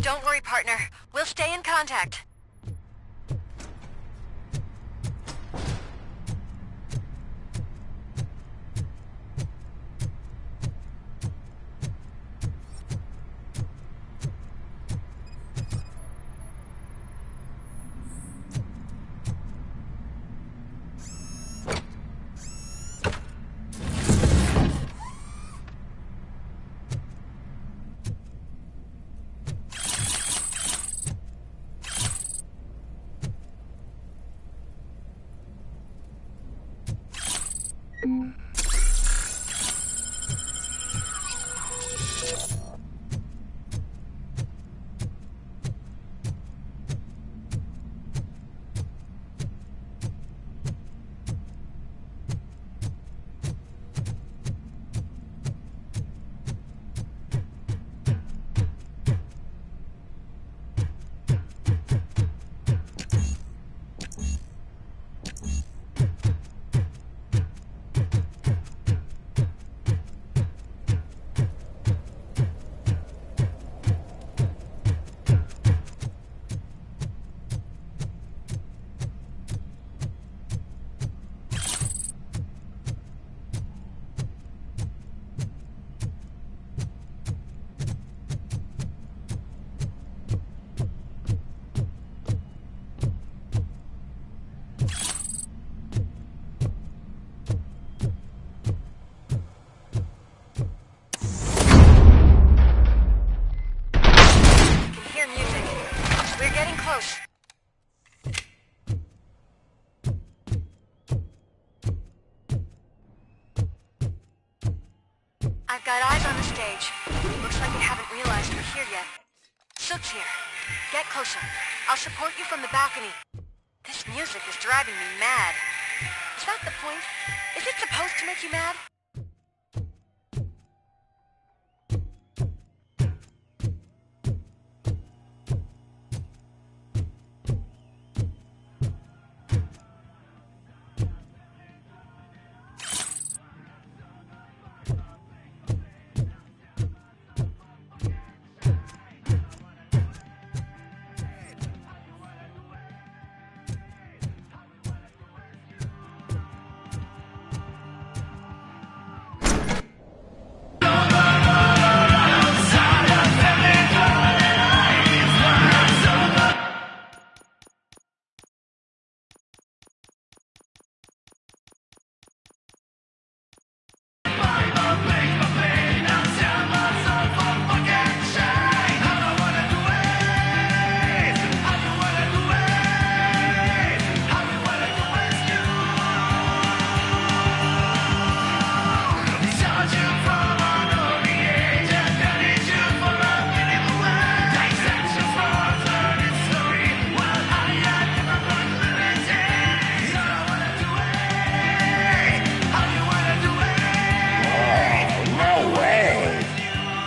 Don't worry, partner. We'll stay in contact. I've got eyes on the stage. Looks like they haven't realized we're here yet. Sook's here. Get closer. I'll support you from the balcony. This music is driving me mad. Is that the point? Is it supposed to make you mad?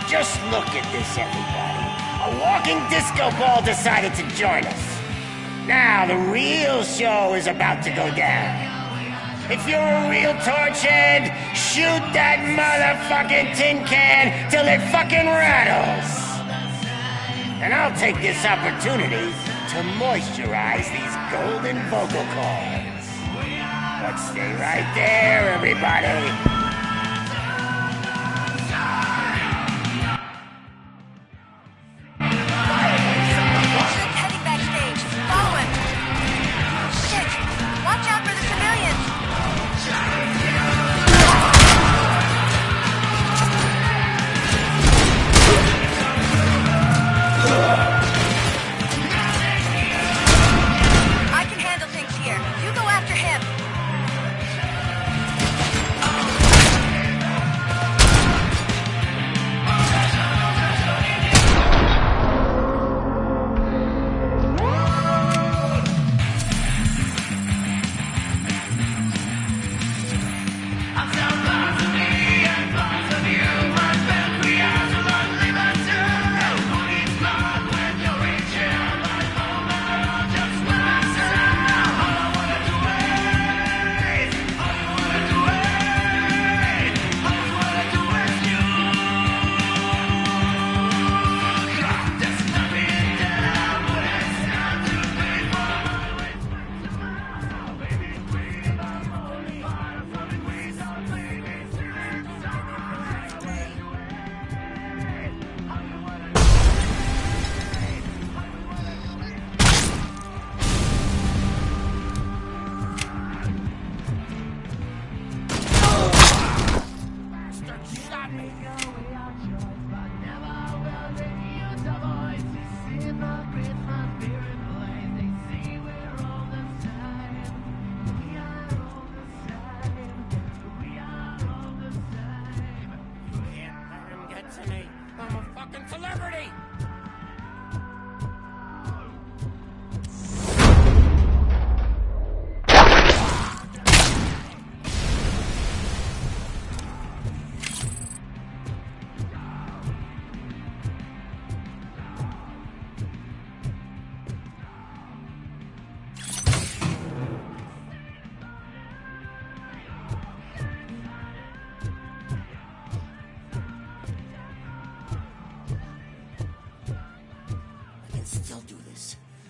Just look at this, everybody. A walking disco ball decided to join us. Now the real show is about to go down. If you're a real torchhead, shoot that motherfucking tin can till it fucking rattles. And I'll take this opportunity to moisturize these golden vocal cords. But stay right there, everybody.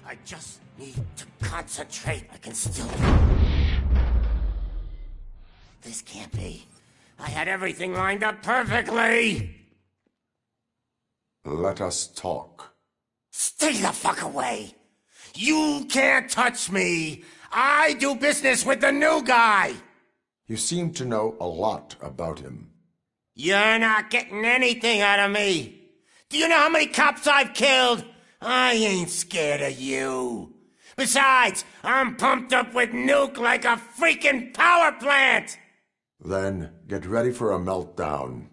I just need to concentrate. I can still... This can't be. I had everything lined up perfectly! Let us talk. Stay the fuck away! You can't touch me! I do business with the new guy! You seem to know a lot about him. You're not getting anything out of me! Do you know how many cops I've killed? I ain't scared of you. Besides, I'm pumped up with nuke like a freaking power plant! Then get ready for a meltdown.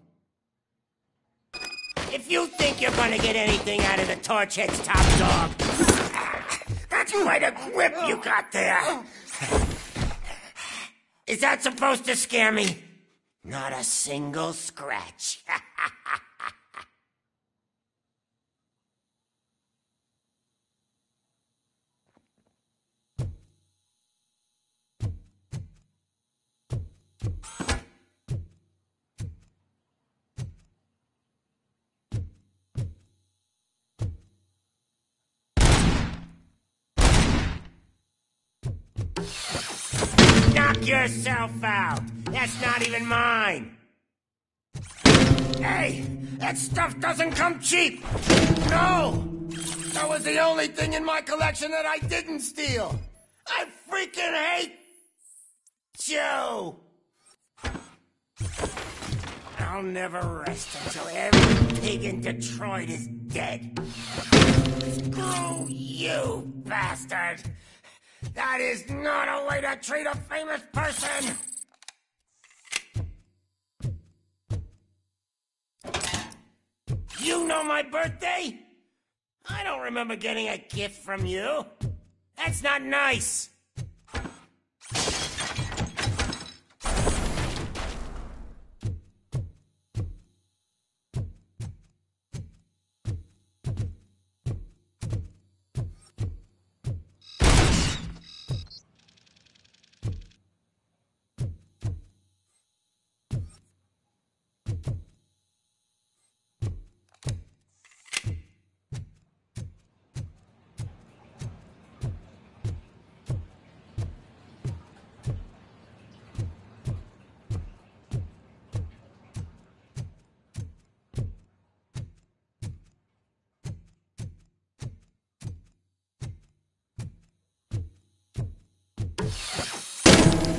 If you think you're gonna get anything out of the Torchhead's top dog, that's quite a grip you got there. Is that supposed to scare me? Not a single scratch. Knock yourself out. That's not even mine. Hey, that stuff doesn't come cheap. No, that was the only thing in my collection that I didn't steal. I freaking hate you. I'll never rest until every pig in Detroit is dead. Screw you, bastard. That is not a way to treat a famous person! You know my birthday? I don't remember getting a gift from you. That's not nice.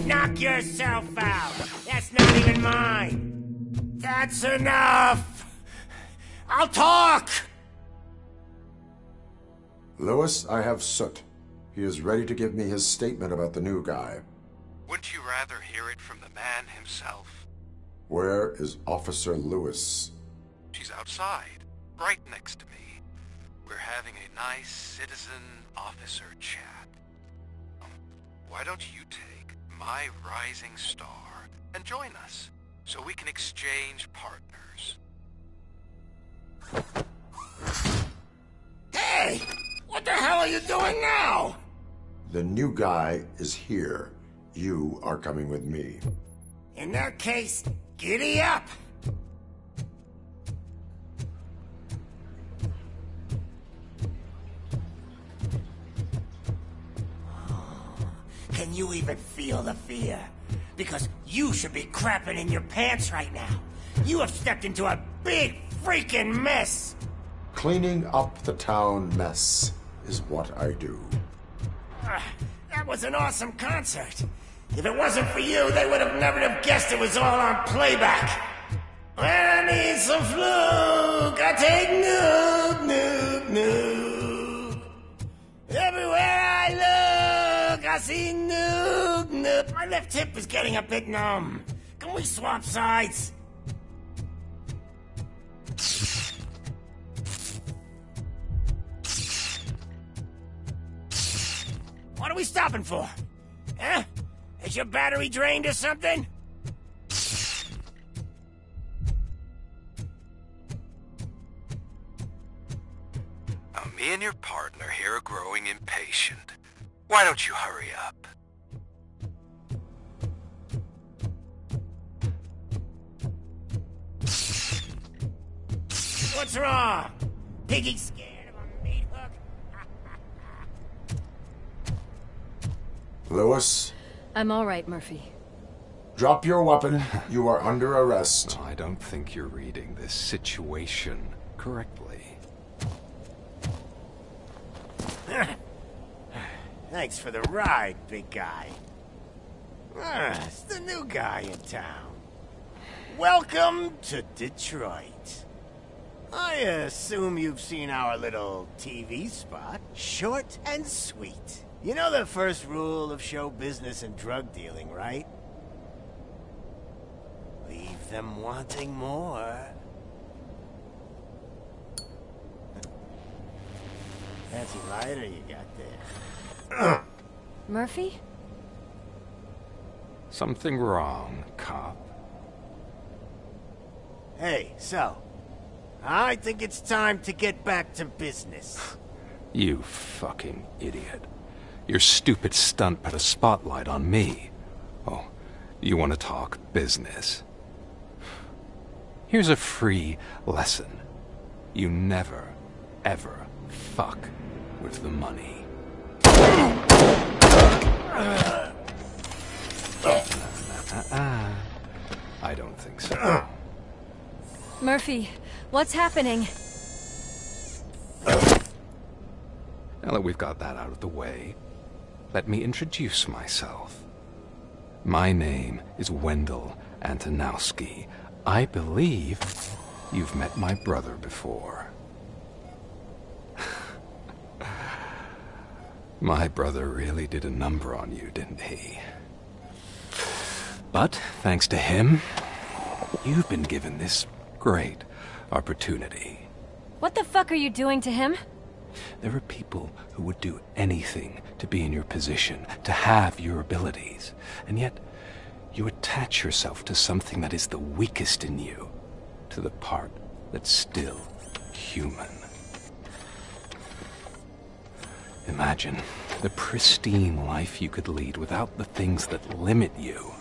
Knock yourself out. That's not even mine. That's enough. I'll talk. Lewis, I have Soot. He is ready to give me his statement about the new guy. Wouldn't you rather hear it from the man himself? Where is Officer Lewis? She's outside, right next to me. We're having a nice citizen-officer chat. Why don't you take my rising star and join us, so we can exchange partners? Hey! What the hell are you doing now? The new guy is here. You are coming with me. In that case, giddy up! Can you even feel the fear? Because you should be crapping in your pants right now. You have stepped into a big freaking mess! Cleaning up the town mess is what I do. That was an awesome concert. If it wasn't for you, they would have never have guessed it was all on playback. When I need some fluke, I take nuke, nuke, nuke. Everywhere I look, I see nuke, nuke. My left hip is getting a bit numb. Can we swap sides? What are we stopping for? Huh? Is your battery drained or something? Now, me and your partner here are growing impatient. Why don't you hurry up? What's wrong? Piggy scared of a meat hook? Lewis? I'm all right, Murphy. Drop your weapon. You are under arrest. I don't think you're reading this situation correctly. Thanks for the ride, big guy. It's the new guy in town. Welcome to Detroit. I assume you've seen our little TV spot. Short and sweet. You know the first rule of show business and drug dealing, right? Leave them wanting more. Fancy lighter you got there. Murphy? Something wrong, cop. Hey, so, I think it's time to get back to business. You fucking idiot. Your stupid stunt put a spotlight on me. Oh, you want to talk business? Here's a free lesson. You never, ever fuck with the money. I don't think so. Murphy, what's happening? Now that we've got that out of the way, let me introduce myself. My name is Wendell Antonowski. I believe you've met my brother before. My brother really did a number on you, didn't he? But, thanks to him, you've been given this great opportunity. What the fuck are you doing to him? There are people who would do anything to be in your position, to have your abilities, and yet you attach yourself to something that is the weakest in you, to the part that's still human. Imagine the pristine life you could lead without the things that limit you.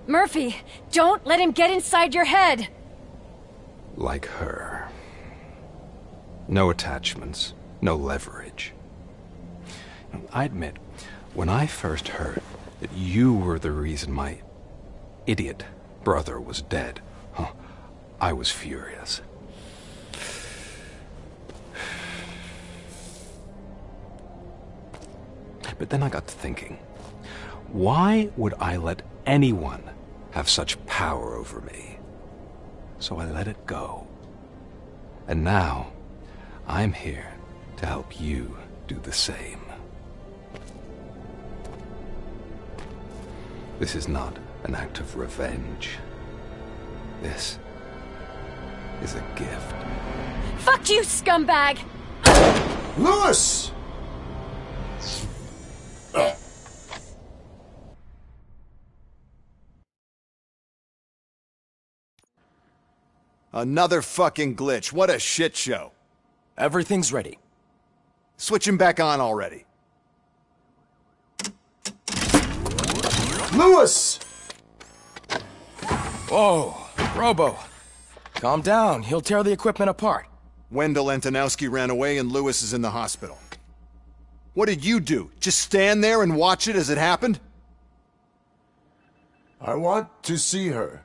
Murphy, don't let him get inside your head! Like her. No attachments, no leverage. I admit, when I first heard that you were the reason my idiot brother was dead, I was furious. But then I got to thinking, why would I let anyone have such power over me? So I let it go. And now, I'm here to help you do the same. This is not an act of revenge. This is a gift. Fuck you, scumbag! Lewis! Another fucking glitch. What a shit show. Everything's ready. Switch him back on already. Lewis! Whoa, Robo. Calm down. He'll tear the equipment apart. Wendell Antonowski ran away and Lewis is in the hospital. What did you do? Just stand there and watch it as it happened? I want to see her.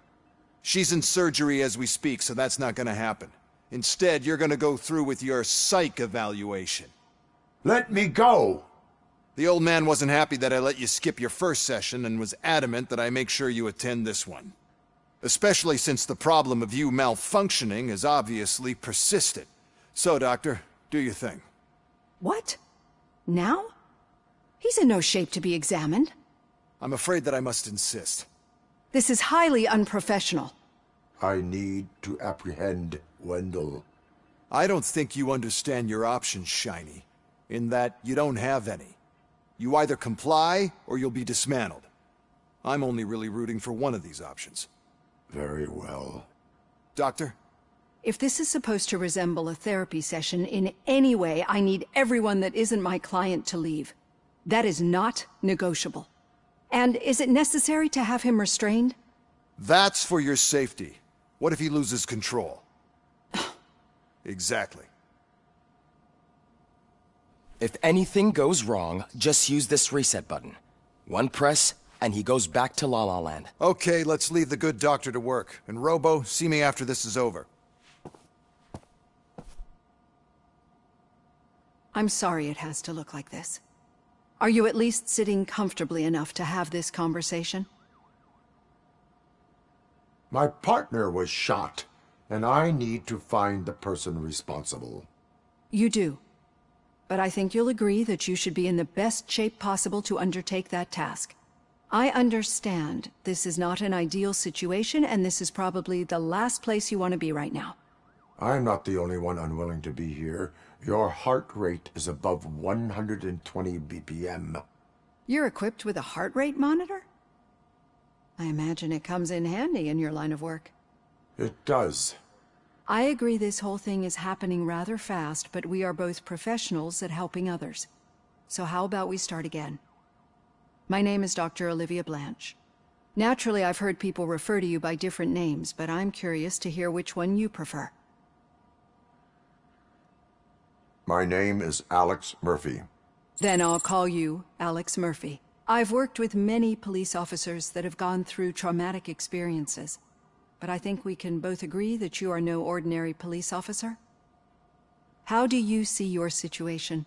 She's in surgery as we speak, so that's not gonna happen. Instead, you're gonna go through with your psych evaluation. Let me go! The old man wasn't happy that I let you skip your first session and was adamant that I make sure you attend this one. Especially since the problem of you malfunctioning is obviously persistent. So, Doctor, do your thing. What? Now? He's in no shape to be examined. I'm afraid that I must insist. This is highly unprofessional. I need to apprehend Wendell. I don't think you understand your options, Shiny, in that you don't have any. You either comply, or you'll be dismantled. I'm only really rooting for one of these options. Very well. Doctor? If this is supposed to resemble a therapy session in any way, I need everyone that isn't my client to leave. That is not negotiable. And is it necessary to have him restrained? That's for your safety. What if he loses control? Exactly. If anything goes wrong, just use this reset button. One press, and he goes back to La La Land. Okay, let's leave the good doctor to work. And Robo, see me after this is over. I'm sorry it has to look like this. Are you at least sitting comfortably enough to have this conversation? My partner was shot, and I need to find the person responsible. You do. But I think you'll agree that you should be in the best shape possible to undertake that task. I understand this is not an ideal situation, and this is probably the last place you want to be right now. I'm not the only one unwilling to be here. Your heart rate is above 120 BPM. You're equipped with a heart rate monitor? I imagine it comes in handy in your line of work. It does. I agree this whole thing is happening rather fast, but we are both professionals at helping others. So how about we start again? My name is Dr. Olivia Blanche. Naturally, I've heard people refer to you by different names, but I'm curious to hear which one you prefer. My name is Alex Murphy. Then I'll call you Alex Murphy. I've worked with many police officers that have gone through traumatic experiences, but I think we can both agree that you are no ordinary police officer. How do you see your situation?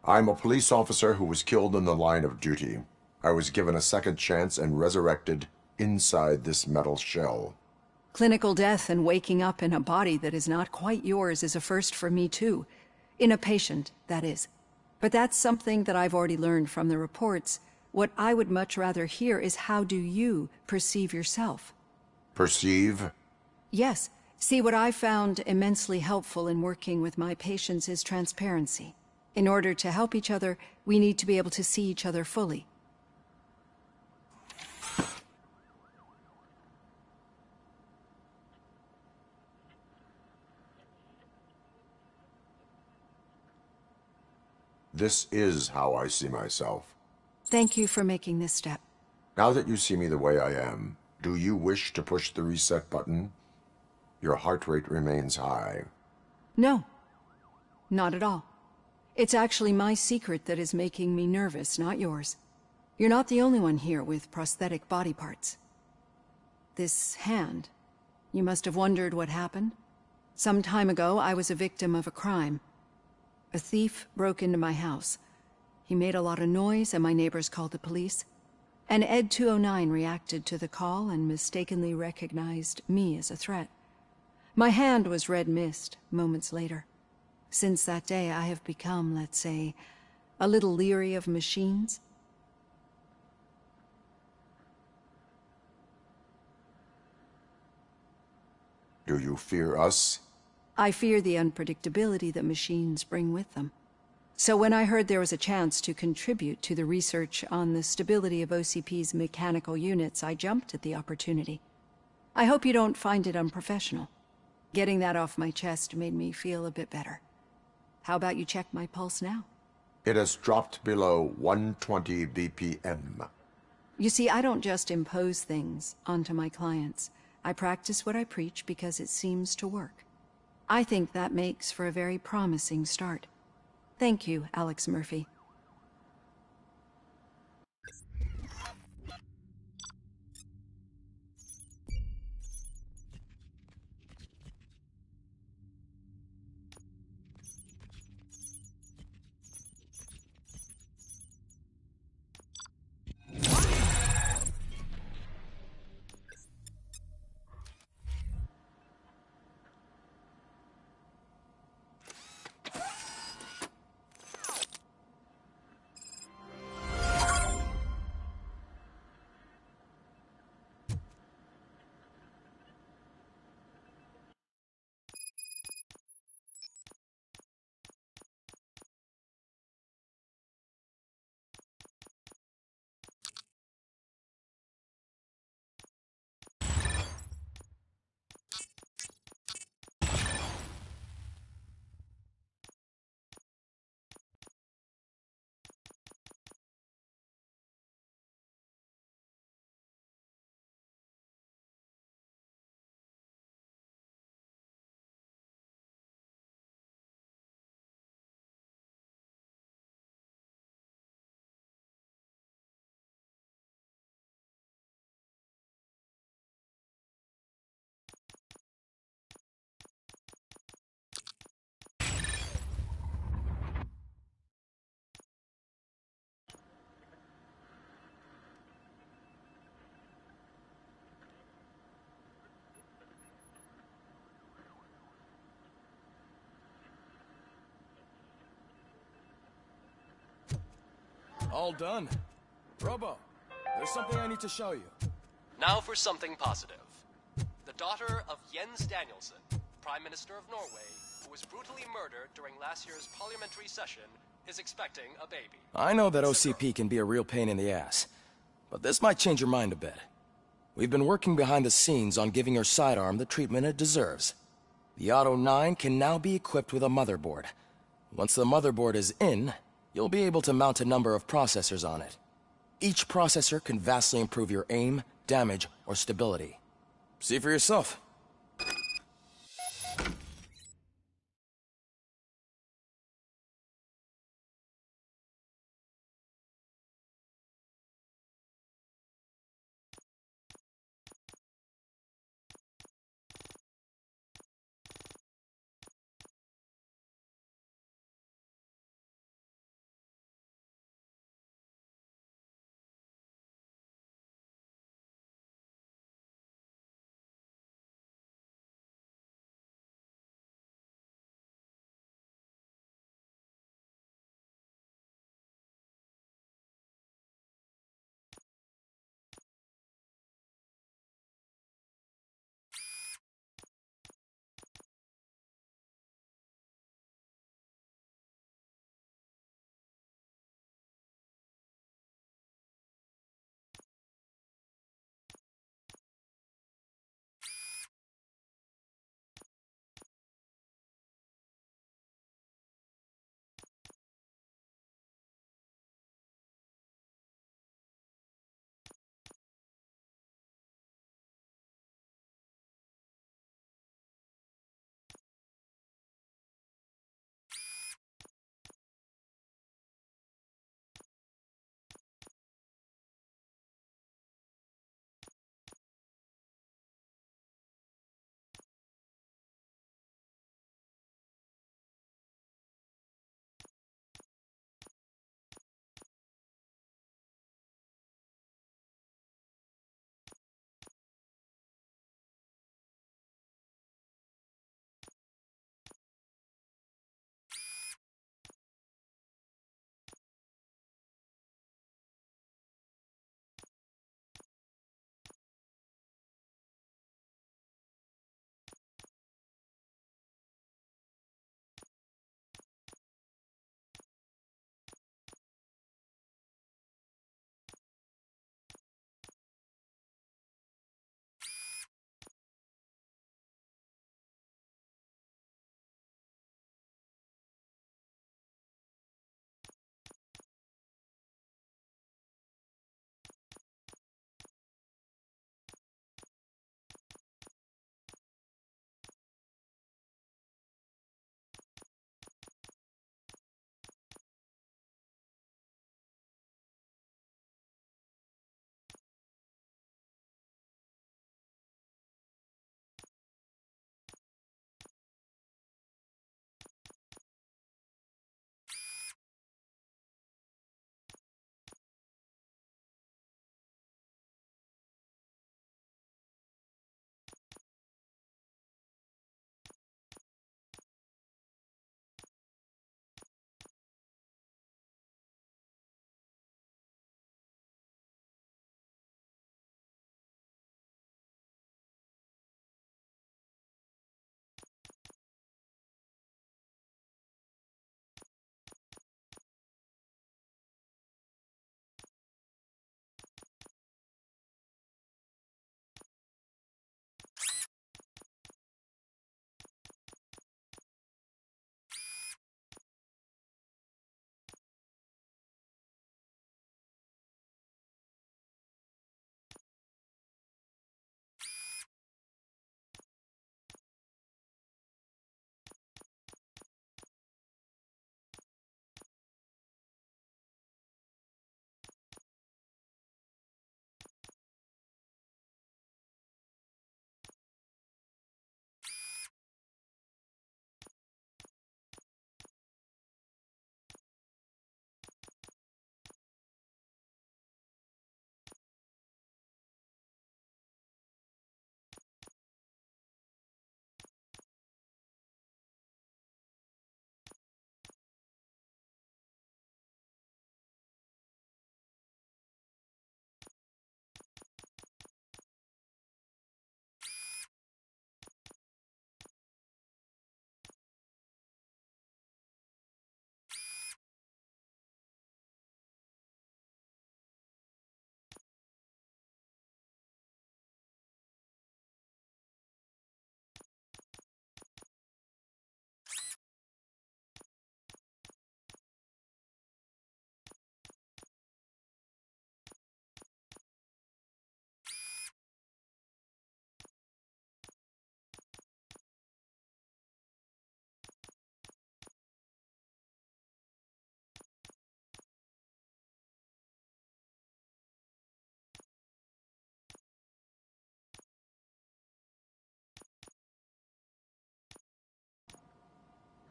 I'm a police officer who was killed in the line of duty. I was given a second chance and resurrected inside this metal shell. Clinical death and waking up in a body that is not quite yours is a first for me too. In a patient, that is. But that's something that I've already learned from the reports. What I would much rather hear is how do you perceive yourself? Perceive? Yes. See, what I found immensely helpful in working with my patients is transparency. In order to help each other, we need to be able to see each other fully. This is how I see myself. Thank you for making this step. Now that you see me the way I am, do you wish to push the reset button? Your heart rate remains high. No. Not at all. It's actually my secret that is making me nervous, not yours. You're not the only one here with prosthetic body parts. This hand, you must have wondered what happened. Some time ago, I was a victim of a crime. A thief broke into my house. He made a lot of noise and my neighbors called the police. And Ed 209 reacted to the call and mistakenly recognized me as a threat. My hand was red mist moments later. Since that day, I have become, let's say, a little leery of machines. Do you fear us? I fear the unpredictability that machines bring with them. So when I heard there was a chance to contribute to the research on the stability of OCP's mechanical units, I jumped at the opportunity. I hope you don't find it unprofessional. Getting that off my chest made me feel a bit better. How about you check my pulse now? It has dropped below 120 BPM. You see, I don't just impose things onto my clients. I practice what I preach because it seems to work. I think that makes for a very promising start. Thank you, Alex Murphy. All done. Robo, there's something I need to show you. Now for something positive. The daughter of Jens Danielson, Prime Minister of Norway, who was brutally murdered during last year's parliamentary session, is expecting a baby. I know that OCP can be a real pain in the ass, but this might change your mind a bit. We've been working behind the scenes on giving your sidearm the treatment it deserves. The Auto 9 can now be equipped with a motherboard. Once the motherboard is in, you'll be able to mount a number of processors on it. Each processor can vastly improve your aim, damage, or stability. See for yourself.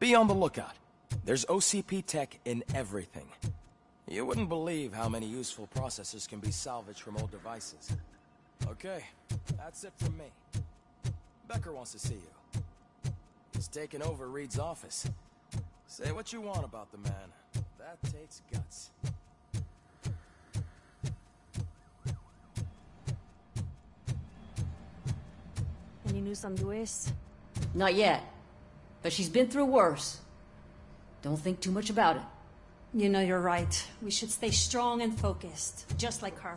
Be on the lookout. There's OCP tech in everything. You wouldn't believe how many useful processors can be salvaged from old devices. Okay, that's it from me. Becker wants to see you. He's taken over Reed's office. Say what you want about the man. That takes guts. Any news on Luis? Not yet. But she's been through worse. Don't think too much about it. You know you're right. We should stay strong and focused, just like her.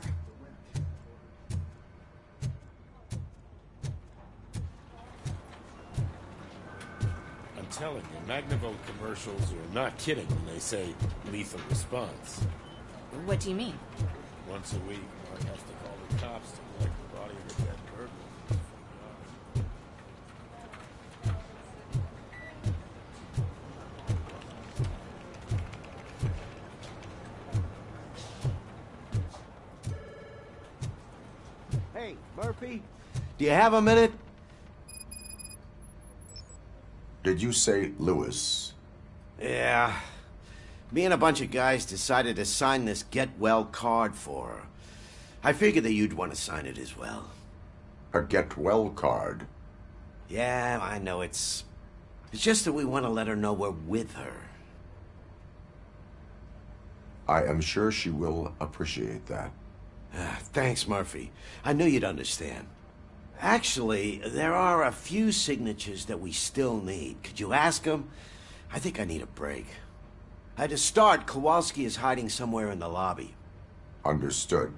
I'm telling you, Magnavolt commercials are not kidding when they say lethal response. What do you mean? Once a week, Mark has to call the cops to collect the body of a dead burglar. Hey, Murphy, do you have a minute? Did you say Lewis? Yeah. Me and a bunch of guys decided to sign this get well card for her. I figured that you'd want to sign it as well. A get well card? Yeah, I know it's just that we want to let her know we're with her. I am sure she will appreciate that. Thanks, Murphy. I knew you'd understand. Actually, there are a few signatures that we still need. Could you ask them? I think I need a break. To start, Kowalski is hiding somewhere in the lobby. Understood.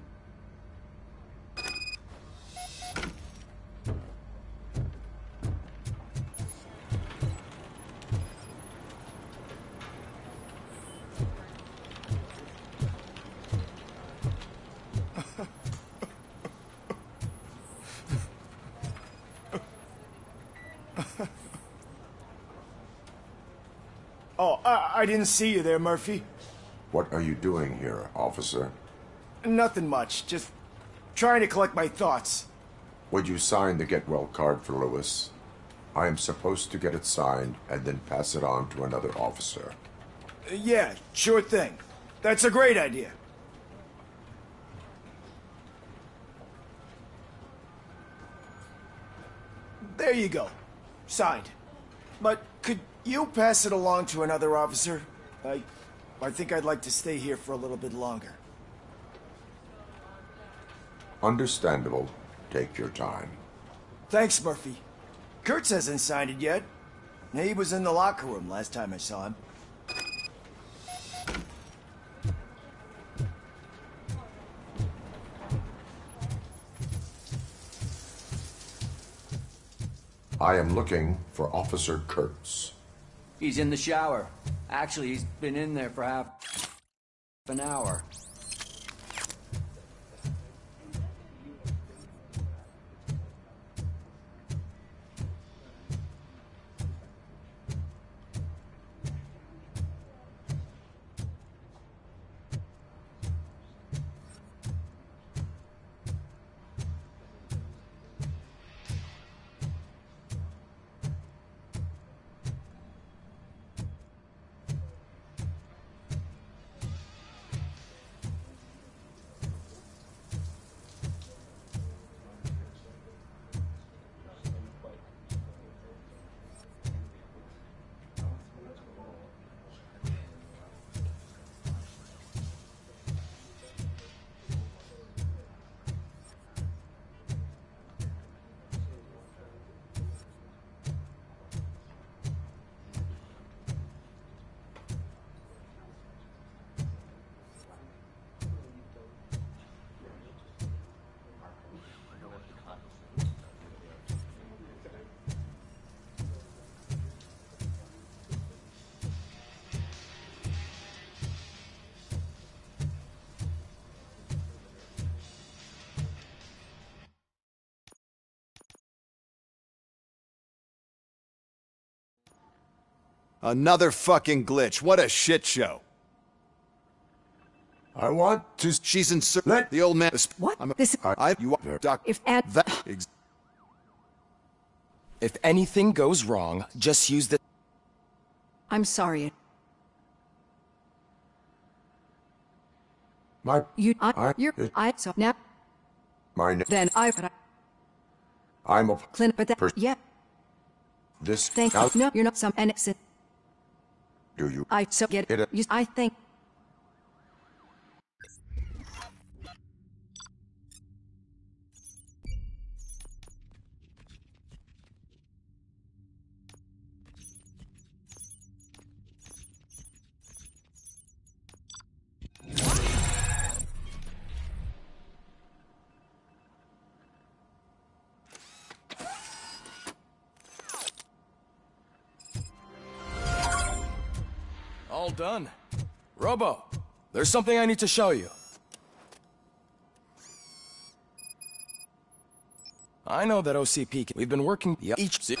Oh, I didn't see you there, Murphy. What are you doing here, officer? Nothing much, just trying to collect my thoughts. Would you sign the get well card for Lewis? I am supposed to get it signed and then pass it on to another officer. Yeah, sure thing. That's a great idea. There you go. Signed. But could you pass it along to another officer? I think I'd like to stay here for a little bit longer. Understandable. Take your time. Thanks, Murphy. Kurtz hasn't signed it yet. He was in the locker room last time I saw him. I am looking for Officer Kurtz. He's in the shower. Actually, he's been in there for half an hour. Another fucking glitch. What a shit show. I want to... She's in... The old man... What? You are... Doc... If... If anything goes wrong, just use the... I'm sorry. My... So now... My... Then I'm a... Clint, but that... Yeah. This... Thank you. No, you're not some... And it's... Do you... I so get it. I think... All done. Robo, there's something I need to show you. I know that OCP we've been working each...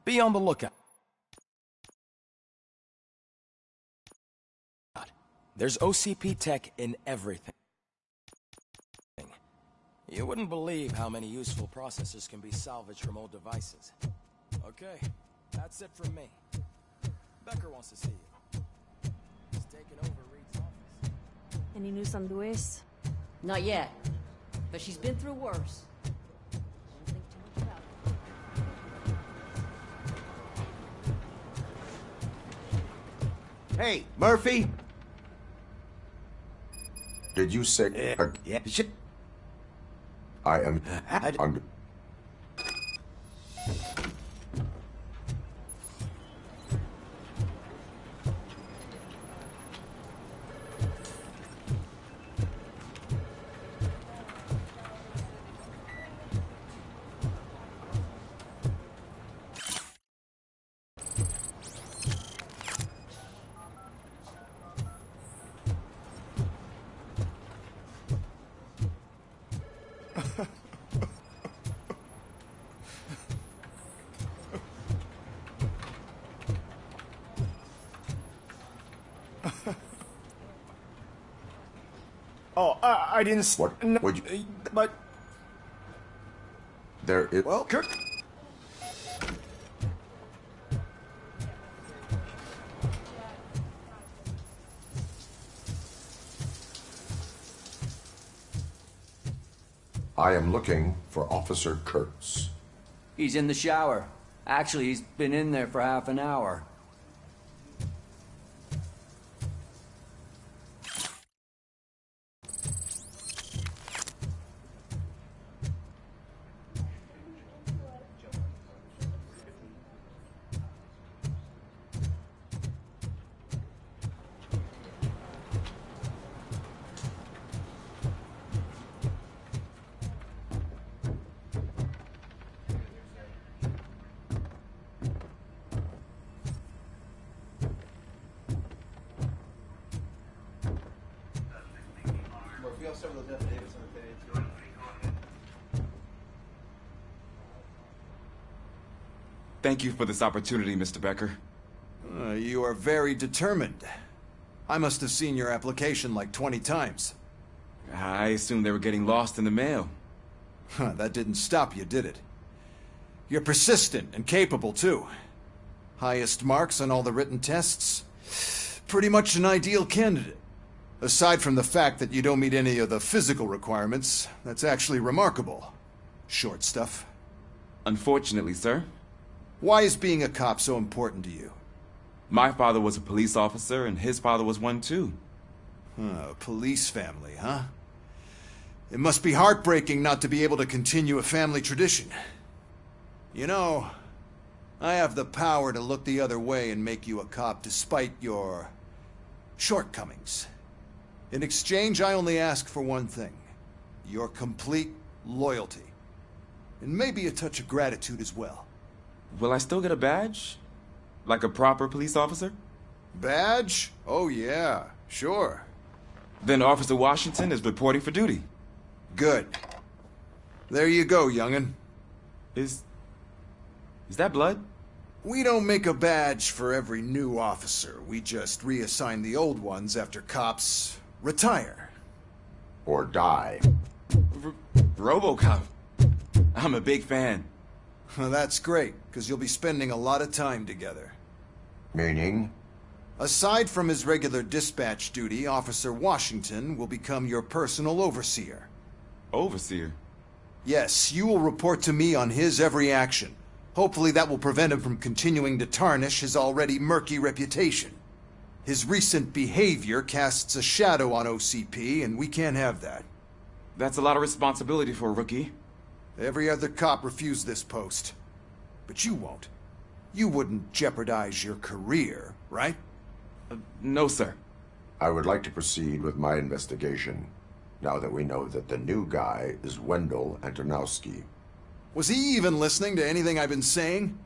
Be on the lookout. There's OCP tech in everything. You wouldn't believe how many useful processors can be salvaged from old devices. Okay, that's it from me. Becker wants to see you. He's taking over Reed's office. Any news on Luis? Not yet, but she's been through worse. Hey, Murphy! Did you say... yeah. I am... Oh, I didn't... What? No, Would you... But... There is... Well, Kirk... I am looking for Officer Kurtz. He's in the shower. Actually, he's been in there for half an hour. Thank you for this opportunity, Mr. Becker. You are very determined. I must have seen your application like 20 times. I assumed they were getting lost in the mail. That didn't stop you, did it? You're persistent and capable, too. Highest marks on all the written tests. Pretty much an ideal candidate. Aside from the fact that you don't meet any of the physical requirements, that's actually remarkable. Short stuff. Unfortunately, sir. Why is being a cop so important to you? My father was a police officer, and his father was one, too. A police family, huh? It must be heartbreaking not to be able to continue a family tradition. You know, I have the power to look the other way and make you a cop despite your shortcomings. In exchange, I only ask for one thing. Your complete loyalty. And maybe a touch of gratitude as well. Will I still get a badge? Like a proper police officer? Badge? Oh yeah, sure. Then Officer Washington is reporting for duty. Good. There you go, young'un. Is that blood? We don't make a badge for every new officer. We just reassign the old ones after cops retire. Or die. Robocop. I'm a big fan. That's great, because you'll be spending a lot of time together. Meaning? Aside from his regular dispatch duty, Officer Washington will become your personal overseer. Overseer? Yes, you will report to me on his every action. Hopefully that will prevent him from continuing to tarnish his already murky reputation. His recent behavior casts a shadow on OCP, and we can't have that. That's a lot of responsibility for a rookie. Every other cop refused this post. But you won't. You wouldn't jeopardize your career, right? No, sir. I would like to proceed with my investigation, now that we know that the new guy is Wendell Antonowski. Was he even listening to anything I've been saying?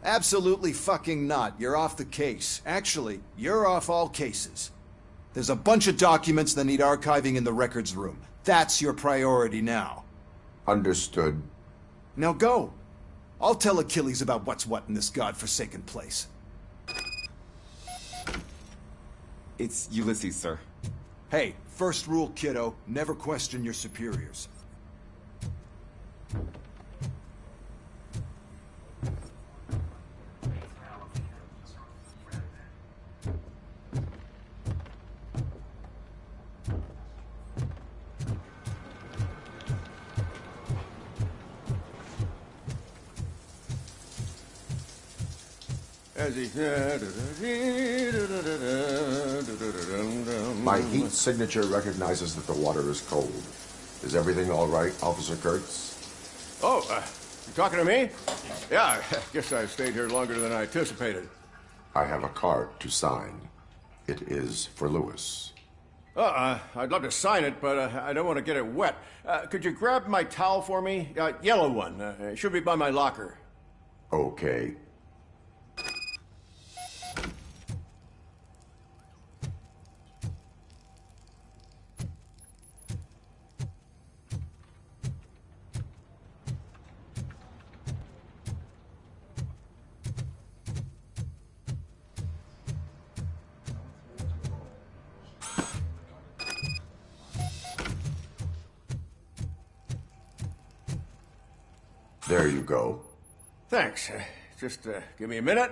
Absolutely fucking not. You're off the case. Actually, you're off all cases. There's a bunch of documents that need archiving in the records room. That's your priority now. Understood. Now go. I'll tell Achilles about what's what in this godforsaken place. It's Ulysses, sir. Hey, first rule, kiddo, never question your superiors. My heat signature recognizes that the water is cold. Is everything all right, Officer Kurtz? Oh, you talking to me? Yeah, I guess I stayed here longer than I anticipated. I have a card to sign. It is for Lewis. I'd love to sign it, but I don't want to get it wet. Could you grab my towel for me? Yellow one. It should be by my locker. Okay. There you go. Thanks. Just give me a minute.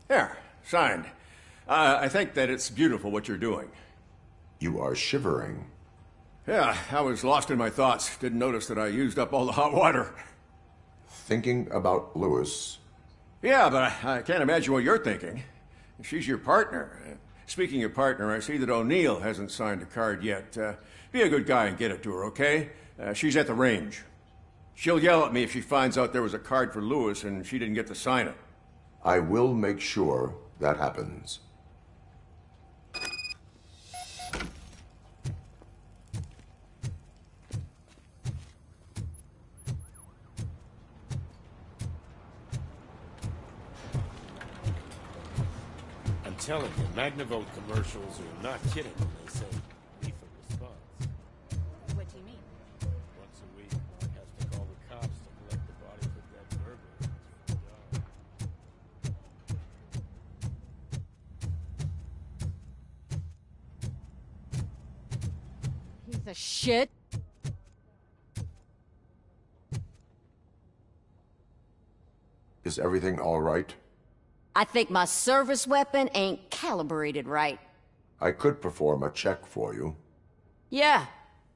There, signed. I think that it's beautiful what you're doing. You are shivering. Yeah, I was lost in my thoughts. Didn't notice that I used up all the hot water. Thinking about Lewis. Yeah, but I can't imagine what you're thinking. She's your partner. Speaking of partner, I see that O'Neill hasn't signed a card yet. Be a good guy and get it to her, okay? She's at the range. She'll yell at me if she finds out there was a card for Lewis and she didn't get to sign it. I will make sure that happens. telling you, Magnavolt commercials are not kidding when they say lethal response. What do you mean? Once a week, Mark has to call the cops to collect the bodies of dead burglars from the yard. Piece of shit. Is everything all right? I think my service weapon ain't calibrated right. I could perform a check for you. Yeah.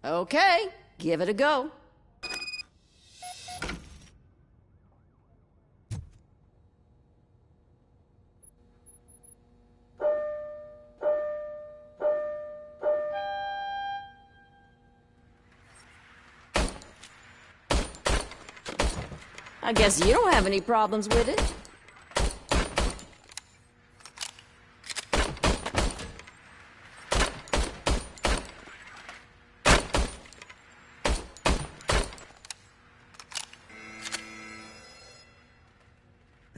Okay. Give it a go. I guess you don't have any problems with it.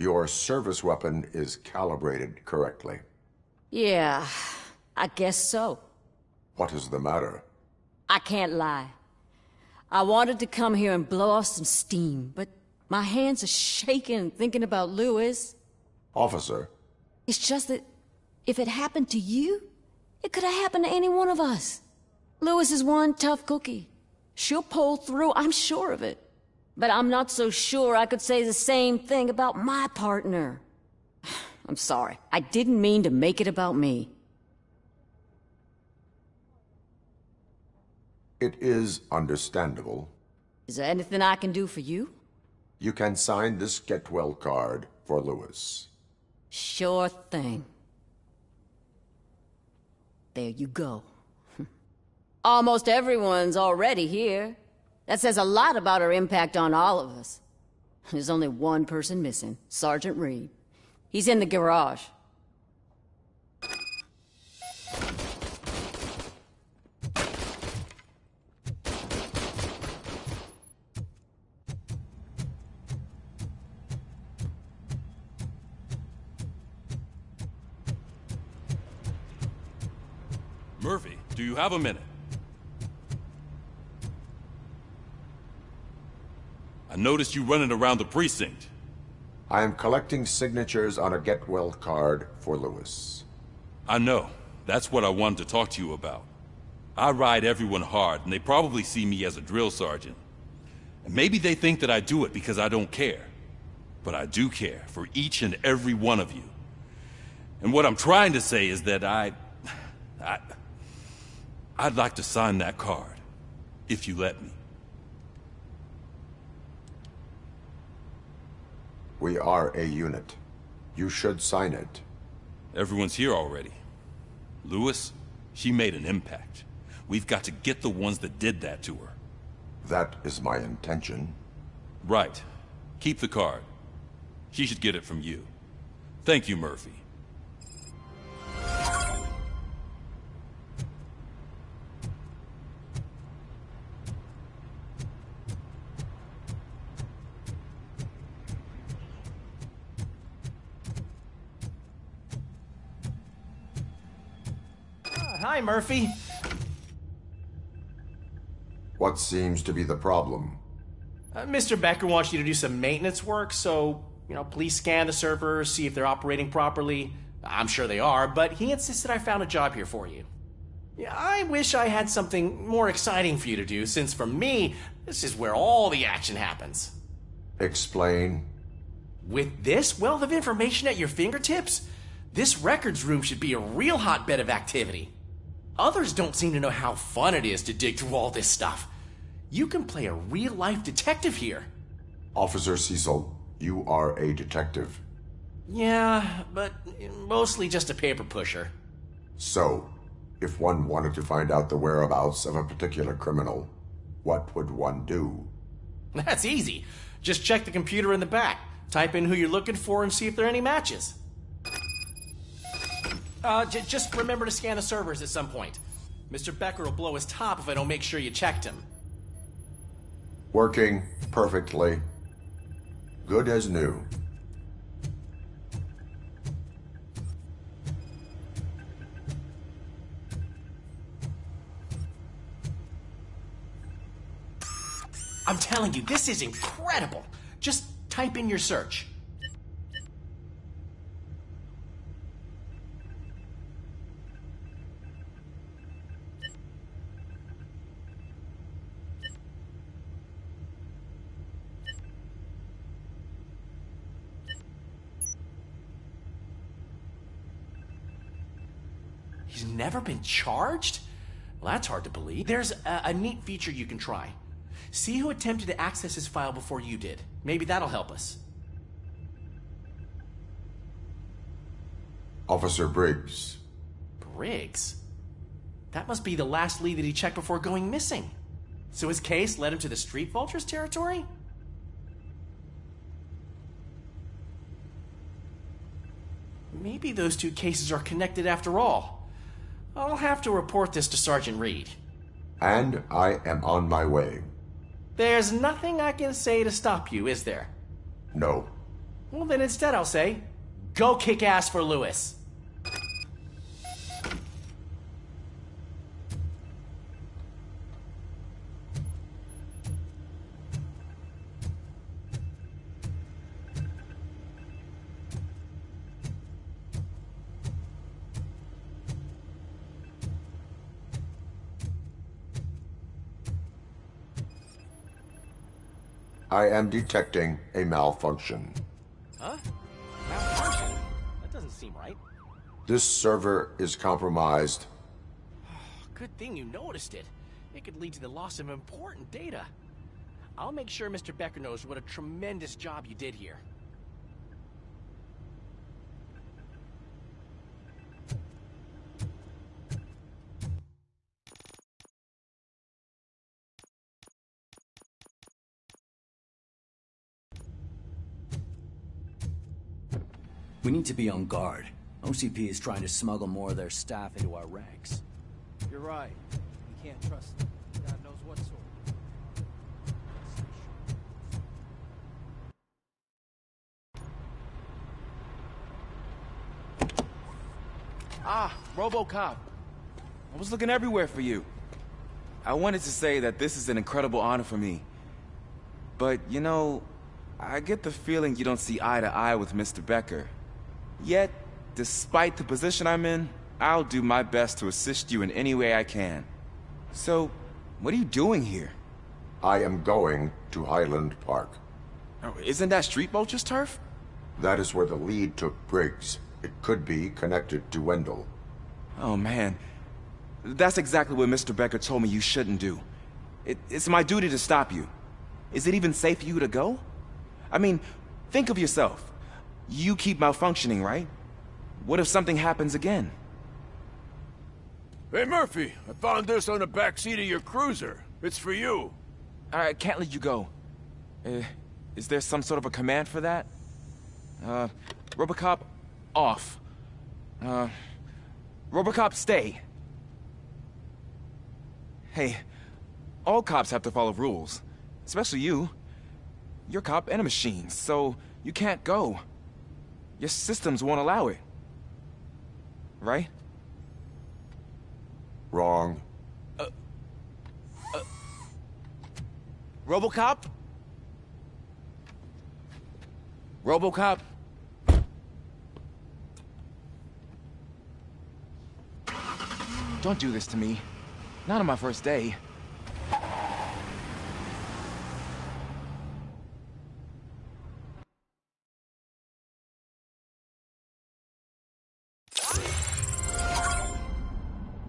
Your service weapon is calibrated correctly. Yeah, I guess so. What is the matter? I can't lie. I wanted to come here and blow off some steam, but my hands are shaking thinking about Lewis. Officer. It's just that if it happened to you, it could have happened to any one of us. Lewis is one tough cookie. She'll pull through, I'm sure of it. But I'm not so sure I could say the same thing about my partner. I'm sorry. I didn't mean to make it about me. It is understandable. Is there anything I can do for you? You can sign this Get Well card for Lewis. Sure thing. There you go. Almost everyone's already here. That says a lot about her impact on all of us. There's only one person missing, Sergeant Reed. He's in the garage. Murphy, do you have a minute? I noticed you running around the precinct. I am collecting signatures on a Get Well card for Lewis. I know. That's what I wanted to talk to you about. I ride everyone hard, and they probably see me as a drill sergeant. And maybe they think that I do it because I don't care. But I do care for each and every one of you. And what I'm trying to say is that I'd like to sign that card, if you let me. We are a unit. You should sign it. Everyone's here already. Lewis, she made an impact. We've got to get the ones that did that to her. That is my intention. Right. Keep the card. She should get it from you. Thank you, Murphy. Hi, Murphy. What seems to be the problem? Mr. Becker wants you to do some maintenance work, so, please scan the servers, see if they're operating properly. I'm sure they are, but he insisted I found a job here for you. Yeah, I wish I had something more exciting for you to do, since for me, this is where all the action happens. Explain. With this wealth of information at your fingertips, this records room should be a real hotbed of activity. Others don't seem to know how fun it is to dig through all this stuff. You can play a real-life detective here. Officer Cecil, you are a detective. Yeah, but mostly just a paper pusher. So, if one wanted to find out the whereabouts of a particular criminal, what would one do? That's easy. Just check the computer in the back, type in who you're looking for, and see if there are any matches. Just remember to scan the servers at some point. Mr. Becker will blow his top if I don't make sure you checked him. Working perfectly. Good as new. I'm telling you, this is incredible. Just type in your search. He's never been charged? Well, that's hard to believe. There's a neat feature you can try. See who attempted to access his file before you did. Maybe that'll help us. Officer Briggs. Briggs? That must be the last lead that he checked before going missing. So his case led him to the Street Vultures territory? Maybe those two cases are connected after all. I'll have to report this to Sergeant Reed. And I am on my way. There's nothing I can say to stop you, is there? No. Well, then instead I'll say, go kick ass for Lewis. I am detecting a malfunction. Huh? Malfunction? That doesn't seem right. This server is compromised. Good thing you noticed it. It could lead to the loss of important data. I'll make sure Mr. Becker knows what a tremendous job you did here. We need to be on guard. OCP is trying to smuggle more of their staff into our ranks. You're right. We can't trust them. God knows what sort. Ah, Robocop. I was looking everywhere for you. I wanted to say that this is an incredible honor for me. But, you know, I get the feeling you don't see eye to eye with Mr. Becker. Yet, despite the position I'm in, I'll do my best to assist you in any way I can. So, what are you doing here? I am going to Highland Park. Oh, isn't that Street Vulture's turf? That is where the lead took Briggs. It could be connected to Wendell. Oh, man. That's exactly what Mr. Becker told me you shouldn't do. It's my duty to stop you. Is it even safe for you to go? I mean, think of yourself. You keep malfunctioning, right? What if something happens again? Hey, Murphy, I found this on the back seat of your cruiser. It's for you. I can't let you go. Is there some sort of a command for that? Robocop, off. Robocop, stay. Hey, all cops have to follow rules. Especially you. You're a cop and a machine, so you can't go. Your systems won't allow it. Right? Wrong. Robocop? Robocop? Don't do this to me. Not on my first day.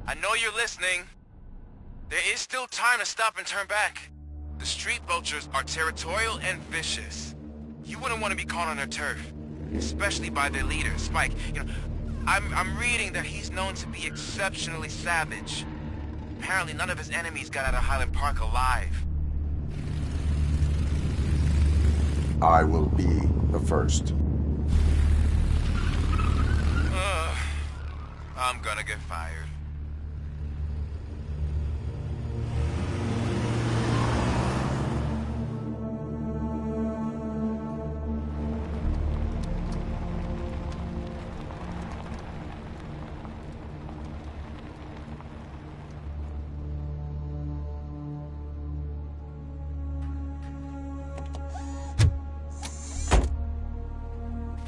I know you're listening. There is still time to stop and turn back. The Street Vultures are territorial and vicious. You wouldn't want to be caught on their turf, especially by their leader, Spike. You know, I'm reading that he's known to be exceptionally savage. Apparently none of his enemies got out of Highland Park alive. I will be the first. I'm gonna get fired.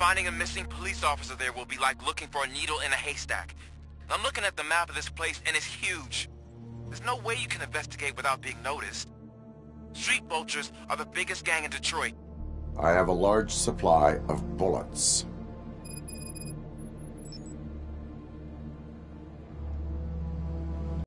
finding a missing police officer there will be like looking for a needle in a haystack. I'm looking at the map of this place and it's huge. There's no way you can investigate without being noticed. Street vultures are the biggest gang in Detroit. I have a large supply of bullets.